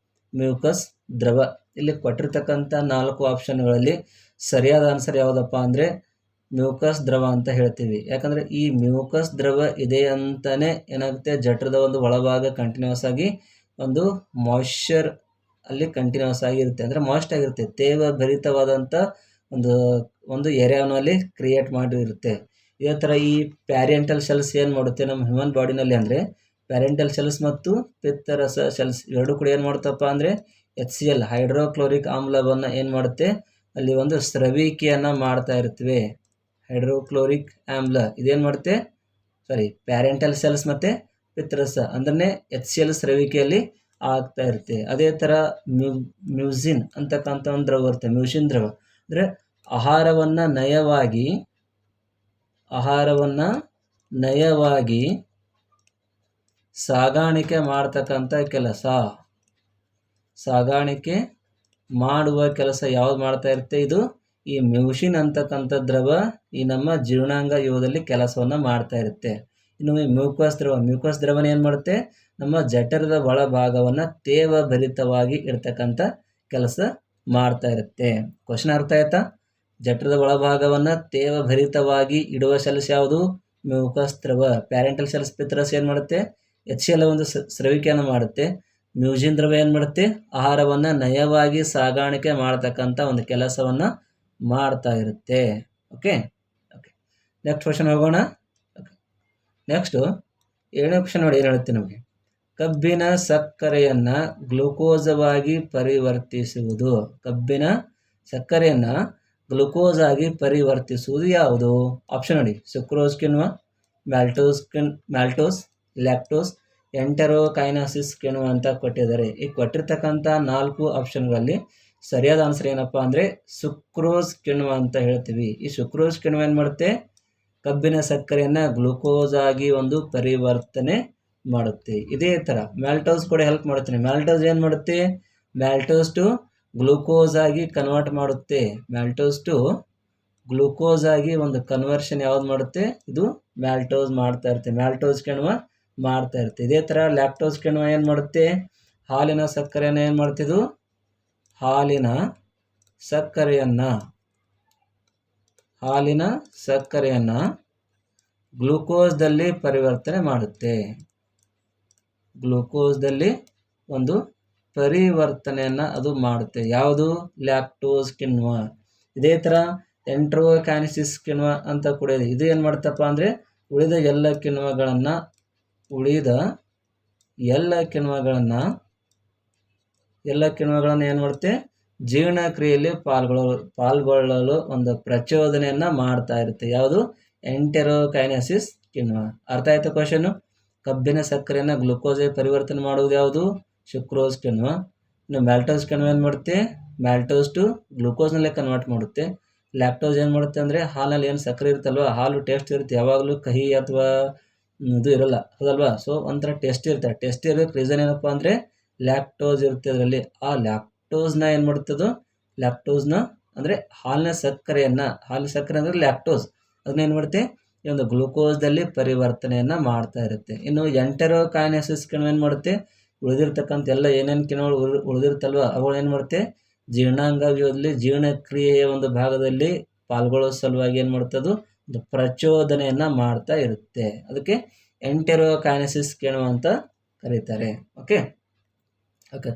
ಮ್ಯೂಕಸ್ ದ್ರವ. ಇಲ್ಲಿ ಕೊಟ್ಟಿರ್ತಕ್ಕಂಥ 4 ಆಪ್ಷನ್ಗಳಲ್ಲಿ ಸರಿಯಾದ ಆನ್ಸರ್ ಯಾವುದಪ್ಪ ಅಂದರೆ ಮ್ಯೂಕಸ್ ದ್ರವ ಅಂತ ಹೇಳ್ತೀವಿ. ಯಾಕಂದರೆ ಈ ಮ್ಯೂಕಸ್ ದ್ರವ ಇದೆ ಅಂತಲೇ ಏನಾಗುತ್ತೆ, ಜಠರದ ಒಂದು ಒಳಭಾಗ ಕಂಟಿನ್ಯೂಸ್ ಆಗಿ ಒಂದು ಮಾಯ್ಶ್ಚರ್ ಅಲ್ಲಿ ಕಂಟಿನ್ಯೂಸ್ ಆಗಿರುತ್ತೆ, ಅಂದರೆ ಮಾಯ್ಸ್ಟ್ ಆಗಿರುತ್ತೆ, ತೇವಭರಿತವಾದಂಥ ಒಂದು ಏರಿಯಾನಲ್ಲಿ ಕ್ರಿಯೇಟ್ ಮಾಡಿರುತ್ತೆ. ಇದೇ ಥರ ಈ ಪ್ಯಾರೆಂಟಲ್ ಸೆಲ್ಸ್ ಏನು ಮಾಡುತ್ತೆ ನಮ್ಮ ಹ್ಯೂಮನ್ ಬಾಡಿನಲ್ಲಿ ಅಂದರೆ, ಪ್ಯಾರೆಂಟಲ್ ಸೆಲ್ಸ್ ಮತ್ತು ಪಿತ್ತರಸ ಸೆಲ್ಸ್ ಎರಡೂ ಕೂಡ ಏನು ಮಾಡ್ತಪ್ಪ ಅಂದರೆ HCl ಹೈಡ್ರೋಕ್ಲೋರಿಕ್ ಆಮ್ಲವನ್ನು ಏನು ಮಾಡುತ್ತೆ, ಅಲ್ಲಿ ಒಂದು ಸ್ರವಿಕೆಯನ್ನು ಮಾಡ್ತಾ ಇರ್ತವೆ. ಹೈಡ್ರೋಕ್ಲೋರಿಕ್ ಆಮ್ಲ ಇದೇನು ಮಾಡುತ್ತೆ, ಪ್ಯಾರೆಂಟಲ್ ಸೆಲ್ಸ್ ಮತ್ತು ಪಿತ್ತರಸ ಅಂದ್ರೆ HCl ಸ್ರವಿಕೆಯಲ್ಲಿ ಆಗ್ತಾ ಇರುತ್ತೆ. ಅದೇ ಥರ ಮ್ಯೂಸಿನ್ ಅಂತಕ್ಕಂಥ ಒಂದು ದ್ರವ ಬರುತ್ತೆ. ಮ್ಯೂಸಿನ್ ದ್ರವ ಅಂದರೆ ಆಹಾರವನ್ನು ನಯವಾಗಿ ಸಾಗಾಣಿಕೆ ಮಾಡ್ತಕ್ಕಂಥ ಕೆಲಸ, ಸಾಗಾಣಿಕೆ ಮಾಡುವ ಕೆಲಸ ಯಾವ್ದು ಮಾಡ್ತಾ ಇರುತ್ತೆ, ಇದು ಈ ಮ್ಯೂಸಿನ್ ಅಂತಕ್ಕಂಥ ದ್ರವ ಈ ನಮ್ಮ ಜೀರ್ಣಾಂಗ ವ್ಯೂಹದಲ್ಲಿ ಕೆಲಸವನ್ನು ಮಾಡ್ತಾ ಇರುತ್ತೆ. ಇನ್ನು ಈ ಮ್ಯೂಕಸ್ ದ್ರವನ ಏನು ಮಾಡುತ್ತೆ, ನಮ್ಮ ಜಠರದ ಒಳಭಾಗವನ್ನು ತೇವಭರಿತವಾಗಿ ಇಡ್ತಕ್ಕಂಥ ಕೆಲಸ ಮಾಡ್ತಾ ಇರುತ್ತೆ. ಕ್ವಶನ್ ಅರ್ಥ ಆಯ್ತಾ? ಜಠರದ ಒಳಭಾಗವನ್ನು ತೇವಭರಿತವಾಗಿ ಇಡುವ ಸೆಲ್ಸ್ ಯಾವುದು, ಮ್ಯೂಕಸ್ ದ್ರವ. ಪ್ಯಾರೆಂಟಲ್ ಸೆಲ್ಸ್ ಪಿತ್ತರಸ ಏನು ಮಾಡುತ್ತೆ, HCl ಒಂದು ಸ್ರವಿಕೆಯನ್ನು ಮಾಡುತ್ತೆ. ಮ್ಯೂಸಿನ್ ದ್ರವ ಏನು ಮಾಡುತ್ತೆ, ಆಹಾರವನ್ನು ನಯವಾಗಿ ಸಾಗಾಣಿಕೆ ಮಾಡ್ತಕ್ಕಂಥ ಒಂದು ಕೆಲಸವನ್ನು ಮಾಡ್ತಾ ಇರುತ್ತೆ. ಓಕೆ, ನೆಕ್ಸ್ಟ್ ಕ್ವಶನ್ ಹೋಗೋಣ. ನೆಕ್ಸ್ಟು 7ನೇ ಕ್ವಶನ್ ನೋಡಿ, ಏನು ಹೇಳುತ್ತೆ ನಮಗೆ. ಕಬ್ಬಿನ ಸಕ್ಕರೆಯನ್ನು ಗ್ಲೂಕೋಸವಾಗಿ ಪರಿವರ್ತಿಸುವುದು. ಕಬ್ಬಿನ ಸಕ್ಕರೆಯನ್ನು ಗ್ಲುಕೋಸ್ ಆಗಿ ಪರಿವರ್ತಿಸುವುದು ಯಾವುದು? ಆಪ್ಷನ್ ನೋಡಿ, ಸುಕ್ರೋಸ್ ಕಿಣ್ವ, ಮ್ಯಾಲ್ಟೋಸ್, ಲ್ಯಾಕ್ಟೋಸ್, ಎಂಟೆರೋಕೈನಾಸಿಸ್ ಕಿಣ್ವ ಅಂತ ಕೊಟ್ಟಿದ್ದಾರೆ. ಈ ಕೊಟ್ಟಿರ್ತಕ್ಕಂಥ 4 ಆಪ್ಷನ್ಗಳಲ್ಲಿ ಸರಿಯಾದ ಆನ್ಸರ್ ಏನಪ್ಪ ಅಂದರೆ ಸುಕ್ರೋಸ್ ಕಿಣ್ವ ಅಂತ ಹೇಳ್ತೀವಿ. ಈ ಸುಕ್ರೋಸ್ ಕಿಣ್ವ ಏನು ಮಾಡುತ್ತೆ, ಕಬ್ಬಿನ ಸಕ್ಕರೆಯನ್ನು ಗ್ಲುಕೋಸ್ ಆಗಿ ಒಂದು ಪರಿವರ್ತನೆ ಮಾಡುತ್ತೆ. ಇದೇ ಥರ ಮ್ಯಾಲ್ಟೋಸ್ ಕೂಡ ಹೆಲ್ಪ್ ಮಾಡುತ್ತೆ. ಮ್ಯಾಲ್ಟೋಸ್ ಏನು ಮಾಡುತ್ತೆ, ಮ್ಯಾಲ್ಟೋಸ್ ಟು ಗ್ಲೂಕೋಸ್ ಆಗಿ ಕನ್ವರ್ಟ್ ಮಾಡುತ್ತೆ. ಮ್ಯಾಲ್ಟೋಸ್ ಟು ಗ್ಲೂಕೋಸ್ ಆಗಿ ಒಂದು ಕನ್ವರ್ಷನ್ ಯಾವ್ದು ಮಾಡುತ್ತೆ, ಇದು ಮ್ಯಾಲ್ಟೋಸ್ ಮಾಡ್ತಾ ಇರುತ್ತೆ, ಮ್ಯಾಲ್ಟೋಸ್ ಕಿಣ್ವ ಮಾಡ್ತಾ ಇರುತ್ತೆ. ಇದೇ ಥರ ಲ್ಯಾಕ್ಟೋಸ್ ಕಿಣ್ವ ಏನು ಮಾಡುತ್ತೆ, ಹಾಲಿನ ಸಕ್ಕರೆಯನ್ನು ಏನು ಮಾಡ್ತಿದ್ದು, ಹಾಲಿನ ಸಕ್ಕರೆಯನ್ನು ಗ್ಲೂಕೋಸ್ದಲ್ಲಿ ಪರಿವರ್ತನೆ ಮಾಡುತ್ತೆ. ಗ್ಲೂಕೋಸ್ದಲ್ಲಿ ಒಂದು ಪರಿವರ್ತನೆಯನ್ನು ಅದು ಮಾಡುತ್ತೆ. ಯಾವುದು, ಲ್ಯಾಕ್ಟೋಸ್ ಕಿಣ್ವ. ಇದೇ ಥರ ಎಂಟ್ರೋಕೈನಾಸಿಸ್ ಕಿಣ್ವ ಅಂತ ಕೂಡ ಇದೆ. ಇದು ಏನು ಮಾಡ್ತಪ್ಪ ಅಂದರೆ ಉಳಿದ ಎಲ್ಲ ಕಿಣ್ವಗಳನ್ನು ಏನು ಮಾಡುತ್ತೆ, ಜೀರ್ಣಕ್ರಿಯೆಯಲ್ಲಿ ಪಾಲ್ಗೊಳ್ಳಲು ಒಂದು ಪ್ರಚೋದನೆಯನ್ನು ಮಾಡ್ತಾ ಇರುತ್ತೆ. ಯಾವುದು, ಎಂಟೆರೋಕೈನಾಸಿಸ್ ಕಿಣ್ವ. ಅರ್ಥ ಆಯ್ತು ಕ್ವಶನು? ಕಬ್ಬಿನ ಸಕ್ಕರೆಯನ್ನು ಗ್ಲುಕೋಸ್ ಪರಿವರ್ತನೆ ಮಾಡುವುದು ಯಾವುದು, ಸುಕ್ರೋಸ್ ಕಿಣ್ವ. ಇನ್ನು ಮ್ಯಾಲ್ಟೋಸ್ ಕಿಣ್ವ ಏನು ಮಾಡುತ್ತೆ, ಮ್ಯಾಲ್ಟೋಸ್ ಟು ಗ್ಲೂಕೋಸ್ನಲ್ಲೇ ಕನ್ವರ್ಟ್ ಮಾಡುತ್ತೆ. ಲ್ಯಾಕ್ಟೋಸ್ ಏನು ಮಾಡುತ್ತೆ ಅಂದರೆ ಹಾಲಿನಲ್ಲಿ ಏನು ಸಕ್ಕರೆ ಇರುತ್ತಲ್ವ, ಹಾಲು ಟೇಸ್ಟ್ ಇರುತ್ತೆ, ಯಾವಾಗಲೂ ಕಹಿ ಅಥವಾ ಇದು ಇರೋಲ್ಲ, ಹೌದಲ್ವಾ? ಸೊ ಒಂಥರ ಟೇಸ್ಟ್ ಇರುತ್ತೆ. ಟೇಸ್ಟ್ ಇರೋಕ್ಕೆ ರೀಸನ್ ಏನಪ್ಪ ಅಂದರೆ ಲ್ಯಾಕ್ಟೋಸ್ ಇರುತ್ತೆ ಅದರಲ್ಲಿ. ಆ ಲ್ಯಾಕ್ಟೋಸ್ನ ಏನು ಮಾಡ್ತದೋ, ಲ್ಯಾಕ್ಟೋಸ್ನ ಅಂದರೆ ಹಾಲಿನ ಸಕ್ಕರೆ ಅಂದರೆ ಲ್ಯಾಕ್ಟೋಸ್, ಅದನ್ನ ಏನು ಮಾಡುತ್ತೆ, ಈ ಒಂದು ಗ್ಲೂಕೋಸ್ದಲ್ಲಿ ಪರಿವರ್ತನೆಯನ್ನು ಮಾಡ್ತಾ ಇರುತ್ತೆ. ಇನ್ನು ಎಂಟೆರೋಕೈನೆಸಿಸ್ ಕಿಣ್ವ ಏನು ಮಾಡುತ್ತೆ, ಉಳಿದಿರ್ತಕ್ಕಂಥ ಎಲ್ಲ ಏನೇನು ಕಿಣ್ವಗಳು ಉಳಿದಿರ್ತಲ್ವ ಅವುಗಳು ಏನು ಮಾಡುತ್ತೆ, ಜೀರ್ಣಾಂಗವ್ಯೂಹದಲ್ಲಿ ಜೀರ್ಣಕ್ರಿಯೆಯ ಒಂದು ಭಾಗದಲ್ಲಿ ಪಾಲ್ಗೊಳ್ಳೋ ಸಲುವಾಗಿ ಏನು ಮಾಡ್ತದ್ದು, ಒಂದು ಪ್ರಚೋದನೆಯನ್ನು ಮಾಡ್ತಾ ಇರುತ್ತೆ. ಅದಕ್ಕೆ ಎಂಟೆರೋಕೈನೆಸಿಸ್ ಕಿಣ್ವ ಅಂತ ಕರೀತಾರೆ. ಓಕೆ,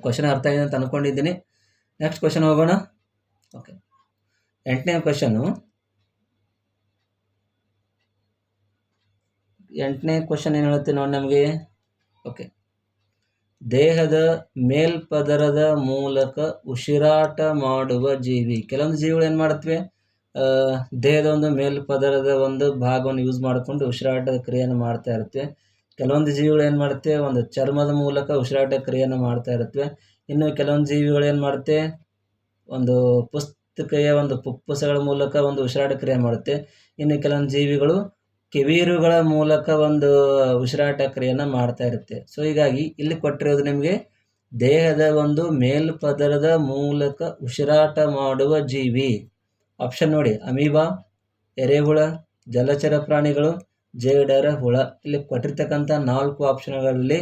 ಕ್ವಶನ್ ಅರ್ಥ ಆಗಿದೆ ಅಂತ ಅನ್ಕೊಂಡಿದ್ದೀನಿ. ನೆಕ್ಸ್ಟ್ ಕ್ವಶನ್ ಹೋಗೋಣ. ಓಕೆ, 8ನೇ ಕ್ವಶನ್ನು. 8ನೇ ಕ್ವಶನ್ ಏನು ಹೇಳುತ್ತೆ ನೋಡಿ ನಮಗೆ. ಓಕೆ, ದೇಹದ ಮೇಲ್ಪದರದ ಮೂಲಕ ಉಸಿರಾಟ ಮಾಡುವ ಜೀವಿ. ಕೆಲವೊಂದು ಜೀವಿಗಳು ಏನು ಮಾಡುತ್ತವೆ, ದೇಹದ ಒಂದು ಮೇಲ್ಪದರದ ಒಂದು ಭಾಗವನ್ನು ಯೂಸ್ ಮಾಡಿಕೊಂಡು ಉಸಿರಾಟದ ಕ್ರಿಯೆಯನ್ನು ಮಾಡ್ತಾ ಇರುತ್ತವೆ. ಕೆಲವೊಂದು ಜೀವಿಗಳು ಏನು ಮಾಡುತ್ತೆ, ಒಂದು ಚರ್ಮದ ಮೂಲಕ ಉಸಿರಾಟ ಕ್ರಿಯೆಯನ್ನು ಮಾಡ್ತಾ ಇರುತ್ತವೆ. ಇನ್ನು ಕೆಲವೊಂದು ಜೀವಿಗಳು ಏನು ಮಾಡುತ್ತೆ, ಒಂದು ಪುಸ್ತಕೆಯ ಒಂದು ಪುಪ್ಪಸಗಳ ಮೂಲಕ ಒಂದು ಉಸಿರಾಟ ಕ್ರಿಯೆ ಮಾಡುತ್ತೆ. ಇನ್ನು ಕೆಲವೊಂದು ಜೀವಿಗಳು ಕಿವೀರುಗಳ ಮೂಲಕ ಒಂದು ಉಸಿರಾಟ ಕ್ರಿಯೆಯನ್ನು ಮಾಡ್ತಾ ಇರುತ್ತೆ. ಸೊ ಹೀಗಾಗಿ ಇಲ್ಲಿ ಕೊಟ್ಟಿರೋದು ನಿಮಗೆ ದೇಹದ ಒಂದು ಮೇಲ್ಪದರದ ಮೂಲಕ ಉಸಿರಾಟ ಮಾಡುವ ಜೀವಿ. ಆಪ್ಷನ್ ನೋಡಿ, ಅಮೀಬಾ, ಎರೆಹುಳ, ಜಲಚರ ಪ್ರಾಣಿಗಳು, ಜೇಡರ ಹುಳ. ಇಲ್ಲಿ ಕೊಟ್ಟಿರ್ತಕ್ಕಂಥ 4 ಆಪ್ಷನ್ಗಳಲ್ಲಿ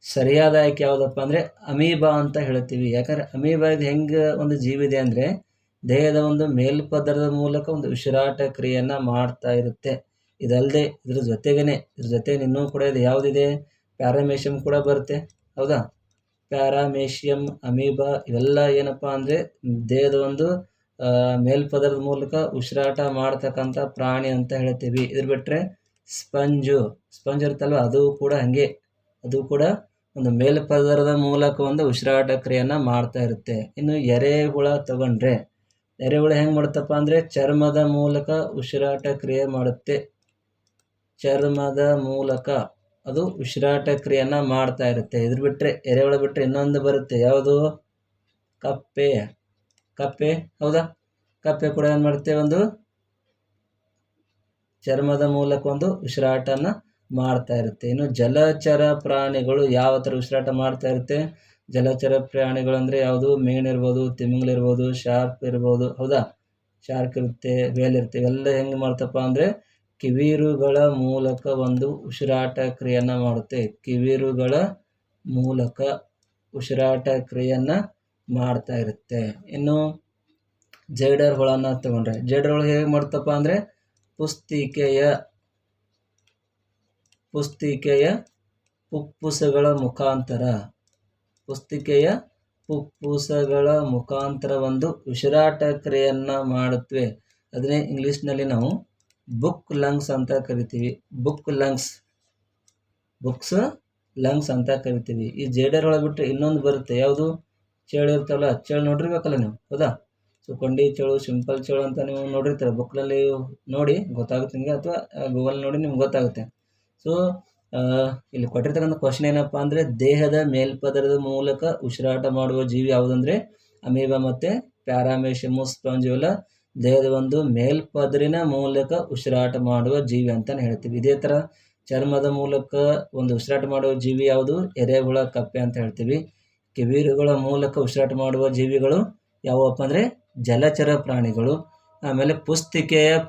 ಸರಿಯಾದ ಆಯ್ಕೆ ಯಾವುದಪ್ಪ ಅಂದರೆ ಅಮೀಬಾ ಅಂತ ಹೇಳ್ತೀವಿ. ಯಾಕಂದರೆ ಅಮೀಬಾ ಇದು ಹೆಂಗೆ ಒಂದು ಜೀವಿ ಇದೆ ಅಂದರೆ ದೇಹದ ಒಂದು ಮೇಲ್ಪದರದ ಮೂಲಕ ಒಂದು ಉಸಿರಾಟ ಕ್ರಿಯೆಯನ್ನು ಮಾಡ್ತಾ ಇರುತ್ತೆ. ಇದಲ್ಲದೆ ಇದ್ರ ಜೊತೆಗೆ ಇನ್ನೂ ಕೂಡ ಇದು ಯಾವುದಿದೆ, ಪ್ಯಾರಾಮೇಷಿಯಂ ಕೂಡ ಬರುತ್ತೆ. ಹೌದಾ, ಪ್ಯಾರಾಮೇಷಿಯಂ, ಅಮೀಬಾ ಇವೆಲ್ಲ ಏನಪ್ಪ ಅಂದರೆ ದೇಹದ ಒಂದು ಮೇಲ್ಪದರದ ಮೂಲಕ ಉಸಿರಾಟ ಮಾಡ್ತಕ್ಕಂಥ ಪ್ರಾಣಿ ಅಂತ ಹೇಳ್ತೀವಿ. ಇದ್ರ ಬಿಟ್ಟರೆ ಸ್ಪಂಜ್ ಇರುತ್ತಲ್ವ, ಅದು ಕೂಡ ಒಂದು ಮೇಲ್ಪದರದ ಮೂಲಕ ಒಂದು ಉಸಿರಾಟ ಕ್ರಿಯೆಯನ್ನು ಮಾಡ್ತಾ ಇರುತ್ತೆ. ಇನ್ನು ಎರೆಹುಳ ತಗೊಂಡ್ರೆ, ಎರೆಹುಳ ಹೆಂಗೆ ಮಾಡುತ್ತಪ್ಪ ಅಂದರೆ ಚರ್ಮದ ಮೂಲಕ ಉಸಿರಾಟ ಕ್ರಿಯೆ ಮಾಡುತ್ತೆ. ಚರ್ಮದ ಮೂಲಕ ಅದು ಉಸಿರಾಟ ಕ್ರಿಯೆಯನ್ನು ಮಾಡ್ತಾ ಇರುತ್ತೆ. ಇದ್ರ ಬಿಟ್ಟರೆ ಎರೆಹುಳ ಬಿಟ್ಟರೆ ಇನ್ನೊಂದು ಬರುತ್ತೆ, ಯಾವುದು, ಕಪ್ಪೆ. ಹೌದಾ, ಕಪ್ಪೆ ಕೂಡ ಏನು ಮಾಡುತ್ತೆ, ಒಂದು ಚರ್ಮದ ಮೂಲಕ ಒಂದು ಉಸಿರಾಟನ ಮಾಡ್ತಾ ಇರುತ್ತೆ. ಇನ್ನು ಜಲಚರ ಪ್ರಾಣಿಗಳು ಯಾವ ಥರ ಉಸಿರಾಟ ಮಾಡ್ತಾ ಇರುತ್ತೆ, ಜಲಚರ ಪ್ರಾಣಿಗಳು ಅಂದರೆ ಯಾವುದು, ಮೀನು ಇರ್ಬೋದು, ತಿಮಿಂಗಲ ಇರ್ಬೋದು, ಶಾರ್ಕ್ ಇರ್ಬೋದು. ಹೌದಾ, ಶಾರ್ಕ್ ಇರುತ್ತೆ, ವೇಲ್ ಇರುತ್ತೆ. ಇವೆಲ್ಲ ಹೆಂಗೆ ಮಾಡ್ತಪ್ಪ ಅಂದರೆ ಕಿವೀರುಗಳ ಮೂಲಕ ಒಂದು ಉಸಿರಾಟ ಕ್ರಿಯೆಯನ್ನು ಮಾಡುತ್ತೆ. ಕಿವೀರುಗಳ ಮೂಲಕ ಉಸಿರಾಟ ಕ್ರಿಯೆಯನ್ನು ಮಾಡ್ತಾ ಇರುತ್ತೆ. ಇನ್ನು ಜೇಡರ್ ಹುಳನ ತಗೊಂಡ್ರೆ, ಜೇಡರ್ ಹುಳ ಹೇಗೆ ಮಾಡ್ತಪ್ಪ ಅಂದರೆ ಪುಸ್ತಿಕೆಯ ಪುಪ್ಪುಸಗಳ ಮುಖಾಂತರ ಒಂದು ಉಸಿರಾಟ ಕ್ರಿಯೆಯನ್ನು ಮಾಡುತ್ತವೆ. ಅದನ್ನೇ ಇಂಗ್ಲೀಷ್ನಲ್ಲಿ ನಾವು ಬುಕ್ ಲಂಗ್ಸ್ ಅಂತ ಕರಿತೀವಿ. ಬುಕ್ಸ್ ಲಂಗ್ಸ್ ಅಂತ ಕರಿತೀವಿ. ಈ ಜೇಡರ್ ಒಳಗೆ ಬಿಟ್ಟರೆ ಇನ್ನೊಂದು ಬರುತ್ತೆ, ಯಾವುದು, ಚೇಳು ಇರ್ತವಲ್ಲ, ಚೇಳು ನೋಡಿರ್ಬೇಕಲ್ಲ ನೀವು. ಹೌದಾ, ಸೊ ಕೊಂಡಿ ಚೇಳು, ಸಿಂಪಲ್ ಚೇಳು ಅಂತ ನೀವು ನೋಡಿರ್ತಾರೆ. ಬುಕ್ನಲ್ಲಿ ನೋಡಿ ಗೊತ್ತಾಗುತ್ತೆ ನಿಮಗೆ, ಅಥವಾ ಗೂಗಲ್ ನೋಡಿ ನಿಮ್ಗೆ ಗೊತ್ತಾಗುತ್ತೆ. ಸೊ ಇಲ್ಲಿ ಕೊಟ್ಟಿರ್ತಕ್ಕಂಥ ಕ್ವಶನ್ ಏನಪ್ಪ ಅಂದರೆ ದೇಹದ ಮೇಲ್ಪದರದ ಮೂಲಕ ಉಸಿರಾಟ ಮಾಡುವ ಜೀವಿ ಯಾವುದಂದರೆ ಅಮೀಬಾ ಮತ್ತು ಪ್ಯಾರಾಮೇಷಿಯಮ್, ಸ್ಪಂಜ್ ಇವೆಲ್ಲ ದೇಹದ ಒಂದು ಮೇಲ್ಪದರಿನ ಮೂಲಕ ಉಸಿರಾಟ ಮಾಡುವ ಜೀವಿ ಅಂತಲೇ ಹೇಳ್ತೀವಿ. ಇದೇ ಥರ ಚರ್ಮದ ಮೂಲಕ ಒಂದು ಉಸಿರಾಟ ಮಾಡುವ ಜೀವಿ ಯಾವುದು, ಎರೆಹುಳ, ಕಪ್ಪೆ ಅಂತ ಹೇಳ್ತೀವಿ. ಕಿವೀರುಗಳ ಮೂಲಕ ಉಸಿರಾಟ ಮಾಡುವ ಜೀವಿಗಳು ಯಾವುವಪ್ಪ ಅಂದರೆ ಜಲಚರ ಪ್ರಾಣಿಗಳು. ಆಮೇಲೆ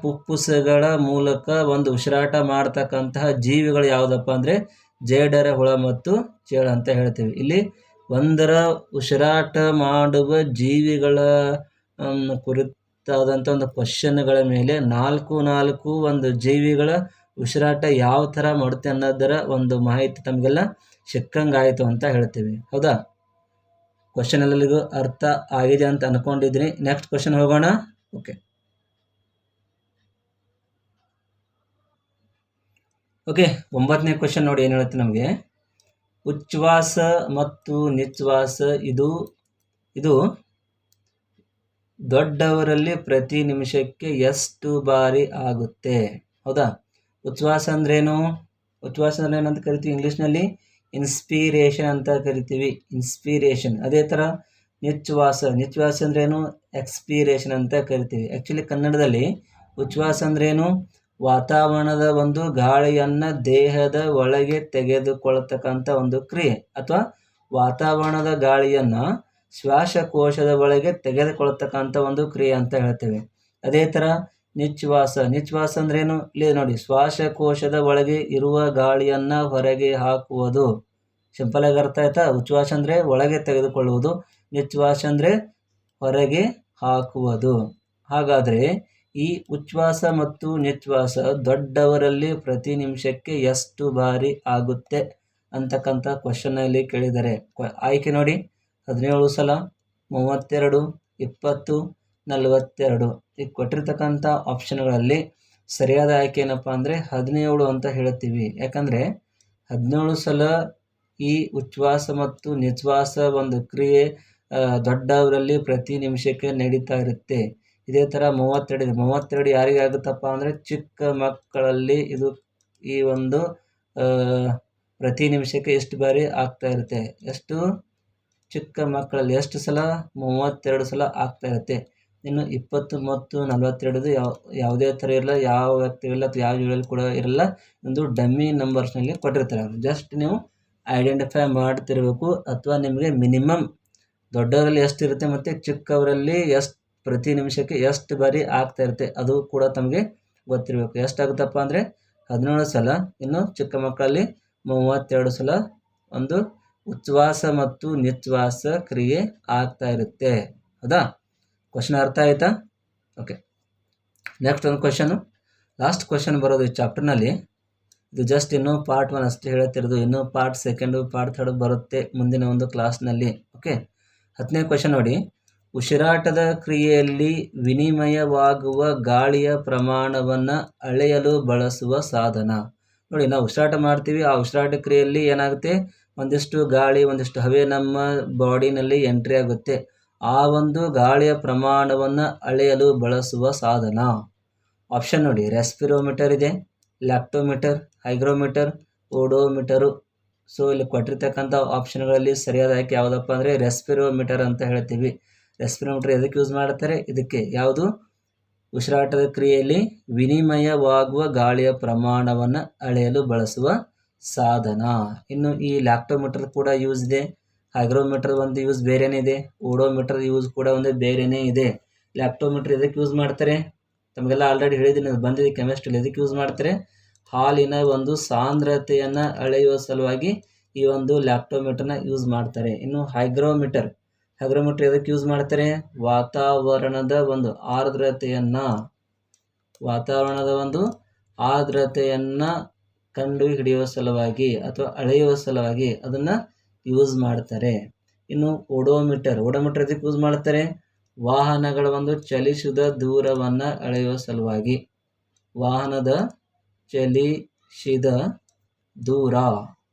ಪುಪ್ಪುಸಗಳ ಮೂಲಕ ಒಂದು ಉಸಿರಾಟ ಮಾಡ್ತಕ್ಕಂತಹ ಜೀವಿಗಳು ಯಾವುದಪ್ಪ ಅಂದರೆ ಜೇಡರ ಹುಳ ಮತ್ತು ಚೇಳು ಅಂತ ಹೇಳ್ತೀವಿ. ಇಲ್ಲಿ ಒಂದರ ಉಸಿರಾಟ ಮಾಡುವ ಜೀವಿಗಳ ಕುರಿತಾದಂಥ ಒಂದು ಕ್ವಶನ್ಗಳ ಮೇಲೆ 4 ಒಂದು ಜೀವಿಗಳ ಉಸಿರಾಟ ಯಾವ ಥರ ಮಾಡುತ್ತೆ ಅನ್ನೋದರ ಒಂದು ಮಾಹಿತಿ ತಮಗೆಲ್ಲ ಸಿಕ್ಕಂಗಾಯಿತು ಅಂತ ಹೇಳ್ತೀವಿ. ಹೌದಾ, ಕ್ವಶನ್ ಎಲ್ಲರಿಗೂ ಅರ್ಥ ಆಗಿದೆ ಅಂತ ಅನ್ಕೊಂಡಿದ್ದೀನಿ. ನೆಕ್ಸ್ಟ್ ಕ್ವಶನ್ ಹೋಗೋಣ. ಓಕೆ, 9ನೇ ಕ್ವಶನ್ ನೋಡಿ ಏನು ಹೇಳುತ್ತೆ ನಮಗೆ. ಉಚ್ಛ್ವಾಸ ಮತ್ತು ನಿಶ್ವಾಸ ಇದು ದೊಡ್ಡವರಲ್ಲಿ ಪ್ರತಿ ನಿಮಿಷಕ್ಕೆ ಎಷ್ಟು ಬಾರಿ ಆಗುತ್ತೆ? ಹೌದಾ, ಉಚ್ಛ್ವಾಸ ಅಂದ್ರೇನು ಅಂತ ಕರಿತೀವಿ ಇಂಗ್ಲೀಷ್ನಲ್ಲಿ ಇನ್ಸ್ಪಿರೇಷನ್ ಅಂತ ಕರಿತೀವಿ, ಇನ್ಸ್ಪಿರೇಷನ್. ಅದೇ ಥರ ನಿಶ್ವಾಸ ಅಂದ್ರೇನು, ಎಕ್ಸ್ಪಿರೇಷನ್ ಅಂತ ಕರಿತೀವಿ. ಆ್ಯಕ್ಚುಲಿ ಕನ್ನಡದಲ್ಲಿ ಉಚ್ಛ್ವಾಸ ಅಂದ್ರೇನು, ವಾತಾವರಣದ ಒಂದು ಗಾಳಿಯನ್ನು ದೇಹದ ಒಳಗೆ ತೆಗೆದುಕೊಳ್ತಕ್ಕಂಥ ಒಂದು ಕ್ರಿಯೆ, ಅಥವಾ ವಾತಾವರಣದ ಗಾಳಿಯನ್ನು ಶ್ವಾಸಕೋಶದ ಒಳಗೆ ತೆಗೆದುಕೊಳ್ತಕ್ಕಂಥ ಒಂದು ಕ್ರಿಯೆ ಅಂತ ಹೇಳ್ತೇವೆ. ಅದೇ ಥರ ನಿಶ್ವಾಸ ಅಂದ್ರೇನು? ಇಲ್ಲಿ ನೋಡಿ, ಶ್ವಾಸಕೋಶದ ಒಳಗೆ ಇರುವ ಗಾಳಿಯನ್ನು ಹೊರಗೆ ಹಾಕುವುದು. ಸಿಂಪಲ್ ಆಗಿ ಅರ್ಥ ಆಯ್ತಾ? ಉಚ್ಛ್ವಾಸ ಅಂದರೆ ಒಳಗೆ ತೆಗೆದುಕೊಳ್ಳುವುದು, ನಿಶ್ವಾಸ ಅಂದರೆ ಹೊರಗೆ ಹಾಕುವುದು. ಹಾಗಾದರೆ ಈ ಉಚ್ಛ್ವಾಸ ಮತ್ತು ನಿಶ್ವಾಸ ದೊಡ್ಡವರಲ್ಲಿ ಪ್ರತಿ ನಿಮಿಷಕ್ಕೆ ಎಷ್ಟು ಬಾರಿ ಆಗುತ್ತೆ ಅಂತಕ್ಕಂಥ ಕ್ವಶನಲ್ಲಿ ಕೇಳಿದ್ದಾರೆ. ಆಯ್ಕೆ ನೋಡಿ, 17 ಸಲ, 32, 20, 42. ಈಗ ಕೊಟ್ಟಿರ್ತಕ್ಕಂಥ ಆಪ್ಷನ್ಗಳಲ್ಲಿ ಸರಿಯಾದ ಆಯ್ಕೆ ಏನಪ್ಪ ಅಂದರೆ 17 ಅಂತ ಹೇಳ್ತೀವಿ. ಯಾಕಂದರೆ 17 ಸಲ ಈ ಉಚ್ಛ್ವಾಸ ಮತ್ತು ನಿಶ್ವಾಸ ಒಂದು ಕ್ರಿಯೆ ದೊಡ್ಡವರಲ್ಲಿ ಪ್ರತಿ ನಿಮಿಷಕ್ಕೆ ನಡೀತಾ ಇರುತ್ತೆ. ಇದೇ ಥರ 32 ಯಾರಿಗೆ ಆಗುತ್ತಪ್ಪ ಅಂದರೆ ಚಿಕ್ಕ ಮಕ್ಕಳಲ್ಲಿ ಇದು ಈ ಒಂದು ಪ್ರತಿ ನಿಮಿಷಕ್ಕೆ ಎಷ್ಟು ಬಾರಿ ಆಗ್ತಾ ಇರುತ್ತೆ. ಎಷ್ಟು? ಚಿಕ್ಕ ಮಕ್ಕಳಲ್ಲಿ ಎಷ್ಟು ಸಲ? 32 ಸಲ ಆಗ್ತಾ ಇರುತ್ತೆ. ಇನ್ನು 20 ಮತ್ತು 42 ಯಾವುದೇ ಥರ ಇರಲ್ಲ, ಯಾವ ವ್ಯಕ್ತಿ ಇರಲ್ಲ ಅಥವಾ ಯಾವ ಜೀವಲ್ಲಿ ಕೂಡ ಇರಲ್ಲ, ಒಂದು ಡಮ್ಮಿ ನಂಬರ್ಸ್ನಲ್ಲಿ ಕೊಟ್ಟಿರ್ತಾರೆ. ಜಸ್ಟ್ ನೀವು ಐಡೆಂಟಿಫೈ ಮಾಡ್ತಿರ್ಬೇಕು. ಅಥವಾ ನಿಮಗೆ ಮಿನಿಮಮ್ ದೊಡ್ಡವರಲ್ಲಿ ಎಷ್ಟು ಇರುತ್ತೆ ಮತ್ತು ಚಿಕ್ಕವರಲ್ಲಿ ಎಷ್ಟು ಪ್ರತಿ ನಿಮಿಷಕ್ಕೆ ಎಷ್ಟು ಬಾರಿ ಆಗ್ತಾ ಇರುತ್ತೆ ಅದು ಕೂಡ ತಮಗೆ ಗೊತ್ತಿರಬೇಕು. ಎಷ್ಟಾಗುತ್ತಪ್ಪ ಅಂದರೆ 17 ಸಲ. ಇನ್ನು ಚಿಕ್ಕ ಮಕ್ಕಳಲ್ಲಿ 32 ಸಲ ಒಂದು ಉಚ್ಛ್ವಾಸ ಮತ್ತು ನಿಶ್ವಾಸ ಕ್ರಿಯೆ ಆಗ್ತಾ ಇರುತ್ತೆ. ಹೌದಾ? ಕ್ವಶನ್ ಅರ್ಥ ಆಯ್ತಾ? ಓಕೆ, ನೆಕ್ಸ್ಟ್ ಒಂದು ಕ್ವಶನು, ಲಾಸ್ಟ್ ಕ್ವಶನ್ ಬರೋದು ಈ ಚಾಪ್ಟರ್ನಲ್ಲಿ. ಇದು ಜಸ್ಟ್ ಇನ್ನೂ ಪಾರ್ಟ್ 1 ಅಷ್ಟೇ ಹೇಳ್ತಿರೋದು. ಇನ್ನೂ ಪಾರ್ಟ್ 2, ಪಾರ್ಟ್ 3 ಬರುತ್ತೆ ಮುಂದಿನ ಒಂದು ಕ್ಲಾಸ್ನಲ್ಲಿ. ಓಕೆ, 10ನೇ ಕ್ವಶನ್ ನೋಡಿ. ಉಸಿರಾಟದ ಕ್ರಿಯೆಯಲ್ಲಿ ವಿನಿಮಯವಾಗುವ ಗಾಳಿಯ ಪ್ರಮಾಣವನ್ನು ಅಳೆಯಲು ಬಳಸುವ ಸಾಧನ. ನೋಡಿ, ನಾವು ಉಸಿರಾಟ ಮಾಡ್ತೀವಿ. ಆ ಉಸಿರಾಟ ಕ್ರಿಯೆಯಲ್ಲಿ ಏನಾಗುತ್ತೆ? ಒಂದಿಷ್ಟು ಗಾಳಿ, ಒಂದಿಷ್ಟು ಹವೆ ನಮ್ಮ ಬಾಡಿನಲ್ಲಿ ಎಂಟ್ರಿ ಆಗುತ್ತೆ. ಆ ಒಂದು ಗಾಳಿಯ ಪ್ರಮಾಣವನ್ನು ಅಳೆಯಲು ಬಳಸುವ ಸಾಧನ. ಆಪ್ಷನ್ ನೋಡಿ, ರೆಸ್ಪಿರೋಮೀಟರ್ ಇದೆ, ಲ್ಯಾಕ್ಟೋಮೀಟರ್, ಹೈಗ್ರೋಮೀಟರ್, ಓಡೋಮೀಟರು. ಸೊ ಇಲ್ಲಿ ಕೊಟ್ಟಿರ್ತಕ್ಕಂಥ ಆಪ್ಷನ್ಗಳಲ್ಲಿ ಸರಿಯಾದ ಆಯ್ಕೆ ಯಾವುದಪ್ಪ ಅಂದರೆ ರೆಸ್ಪಿರೋಮೀಟರ್ ಅಂತ ಹೇಳ್ತೀವಿ. ರೆಸ್ಪಿರೋಮೀಟರ್ ಎದಕ್ಕೆ ಯೂಸ್ ಮಾಡ್ತಾರೆ? ಇದಕ್ಕೆ. ಯಾವುದು? ಉಸಿರಾಟದ ಕ್ರಿಯೆಯಲ್ಲಿ ವಿನಿಮಯವಾಗುವ ಗಾಳಿಯ ಪ್ರಮಾಣವನ್ನು ಅಳೆಯಲು ಬಳಸುವ ಸಾಧನ. ಇನ್ನು ಈ ಲ್ಯಾಕ್ಟೋಮೀಟರ್ ಕೂಡ ಯೂಸ್ ಇದೆ, ಹೈಗ್ರೋಮೀಟರ್ ಒಂದು ಯೂಸ್ ಬೇರೆನೇ ಇದೆ, ಓಡೋಮೀಟರ್ ಯೂಸ್ ಕೂಡ ಒಂದು ಬೇರೆನೇ ಇದೆ. ಲ್ಯಾಕ್ಟೋಮೀಟರ್ ಎದಕ್ಕೆ ಯೂಸ್ ಮಾಡ್ತಾರೆ? ತಮಗೆಲ್ಲ ಆಲ್ರೆಡಿ ಹೇಳಿದ್ದೀನಿ, ಬಂದಿದೆ ಕೆಮಿಸ್ಟ್ರಿಯಲ್ಲಿ. ಎದಕ್ಕೆ ಯೂಸ್ ಮಾಡ್ತಾರೆ? ಹಾಲಿನ ಒಂದು ಸಾಂದ್ರತೆಯನ್ನು ಅಳೆಯುವ ಸಲುವಾಗಿ ಈ ಒಂದು ಲ್ಯಾಕ್ಟೋಮೀಟರ್ನ ಯೂಸ್ ಮಾಡ್ತಾರೆ. ಇನ್ನು ಹೈಗ್ರೋಮೀಟರ್ ಎದಕ್ಕೆ ಯೂಸ್ ಮಾಡ್ತಾರೆ? ವಾತಾವರಣದ ಒಂದು ಆರ್ದ್ರತೆಯನ್ನು ಕಂಡು ಹಿಡಿಯುವ ಸಲುವಾಗಿ ಅಥವಾ ಅಳೆಯುವ ಸಲುವಾಗಿ ಅದನ್ನು ಯೂಸ್ ಮಾಡ್ತಾರೆ. ಇನ್ನು ಓಡೋಮೀಟರ್ ಎದಕ್ಕೆ ಯೂಸ್ ಮಾಡ್ತಾರೆ? ವಾಹನಗಳ ಒಂದು ಚಲಿಸಿದ ದೂರವನ್ನು ಅಳೆಯುವ ಸಲುವಾಗಿ. ವಾಹನದ ಚಲಿಸಿದ ದೂರ,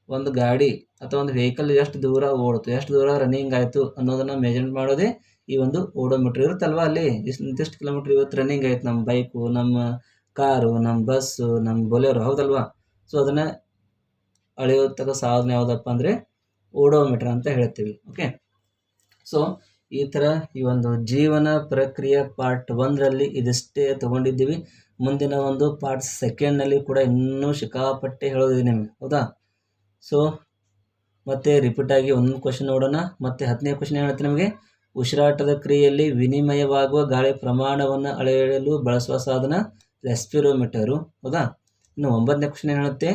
ಒಂದು ಗಾಡಿ ಅಥವಾ ಒಂದು ವೆಹಿಕಲ್ ಎಷ್ಟು ದೂರ ಓಡ್ತು, ಎಷ್ಟು ದೂರ ರನ್ನಿಂಗ್ ಆಯಿತು ಅನ್ನೋದನ್ನು ಮೆಜರ್ಮೆಂಟ್ ಮಾಡೋದೇ ಈ ಒಂದು ಓಡೋಮೀಟರ್. ಇರುತ್ತಲ್ವ, ಅಲ್ಲಿ ಇಂತಿಷ್ಟು ಕಿಲೋಮೀಟ್ರ್ ಇವತ್ತು ರನ್ನಿಂಗ್ ಆಯ್ತು ನಮ್ಮ ಬೈಕು, ನಮ್ಮ ಕಾರು, ನಮ್ಮ ಬಸ್ಸು, ನಮ್ಮ ಬೊಲೆರೋ, ಹೌದಲ್ವಾ? ಸೊ ಅದನ್ನು ಅಳೆಯತಕ್ಕ ಸಾಧನ ಯಾವುದಪ್ಪ ಅಂದರೆ ಓಡೋಮೀಟರ್ ಅಂತ ಹೇಳ್ತೀವಿ. ಓಕೆ, ಸೊ ಈ ಥರ ಈ ಒಂದು ಜೀವನ ಪ್ರಕ್ರಿಯೆ ಪಾರ್ಟ್ 1ರಲ್ಲಿ ಇದಿಷ್ಟೇ ತೊಗೊಂಡಿದ್ದೀವಿ. ಮುಂದಿನ ಒಂದು ಪಾರ್ಟ್ 2ನಲ್ಲಿ ಕೂಡ ಇನ್ನೂ ಸಿಕ್ಕಾಪಟ್ಟೆ ಹೇಳೋದಿದೆ ನಿಮಗೆ. ಹೌದಾ? ಸೊ ಮತ್ತೆ ರಿಪೀಟ್ ಆಗಿ ಒಂದೊಂದು ಕ್ವಶನ್ ನೋಡೋಣ. ಮತ್ತೆ 10ನೇ ಕ್ವಶನ್ ಹೇಳುತ್ತೆ ನಮಗೆ, ಉಸಿರಾಟದ ಕ್ರಿಯೆಯಲ್ಲಿ ವಿನಿಮಯವಾಗುವ ಗಾಳಿ ಪ್ರಮಾಣವನ್ನು ಅಳೆಯಲು ಬಳಸುವ ಸಾಧನ ರೆಸ್ಪಿರೋಮೀಟರು. ಹೌದಾ? ಇನ್ನು 9ನೇ ಕ್ವಶನ್ ಹೇಳುತ್ತೆ,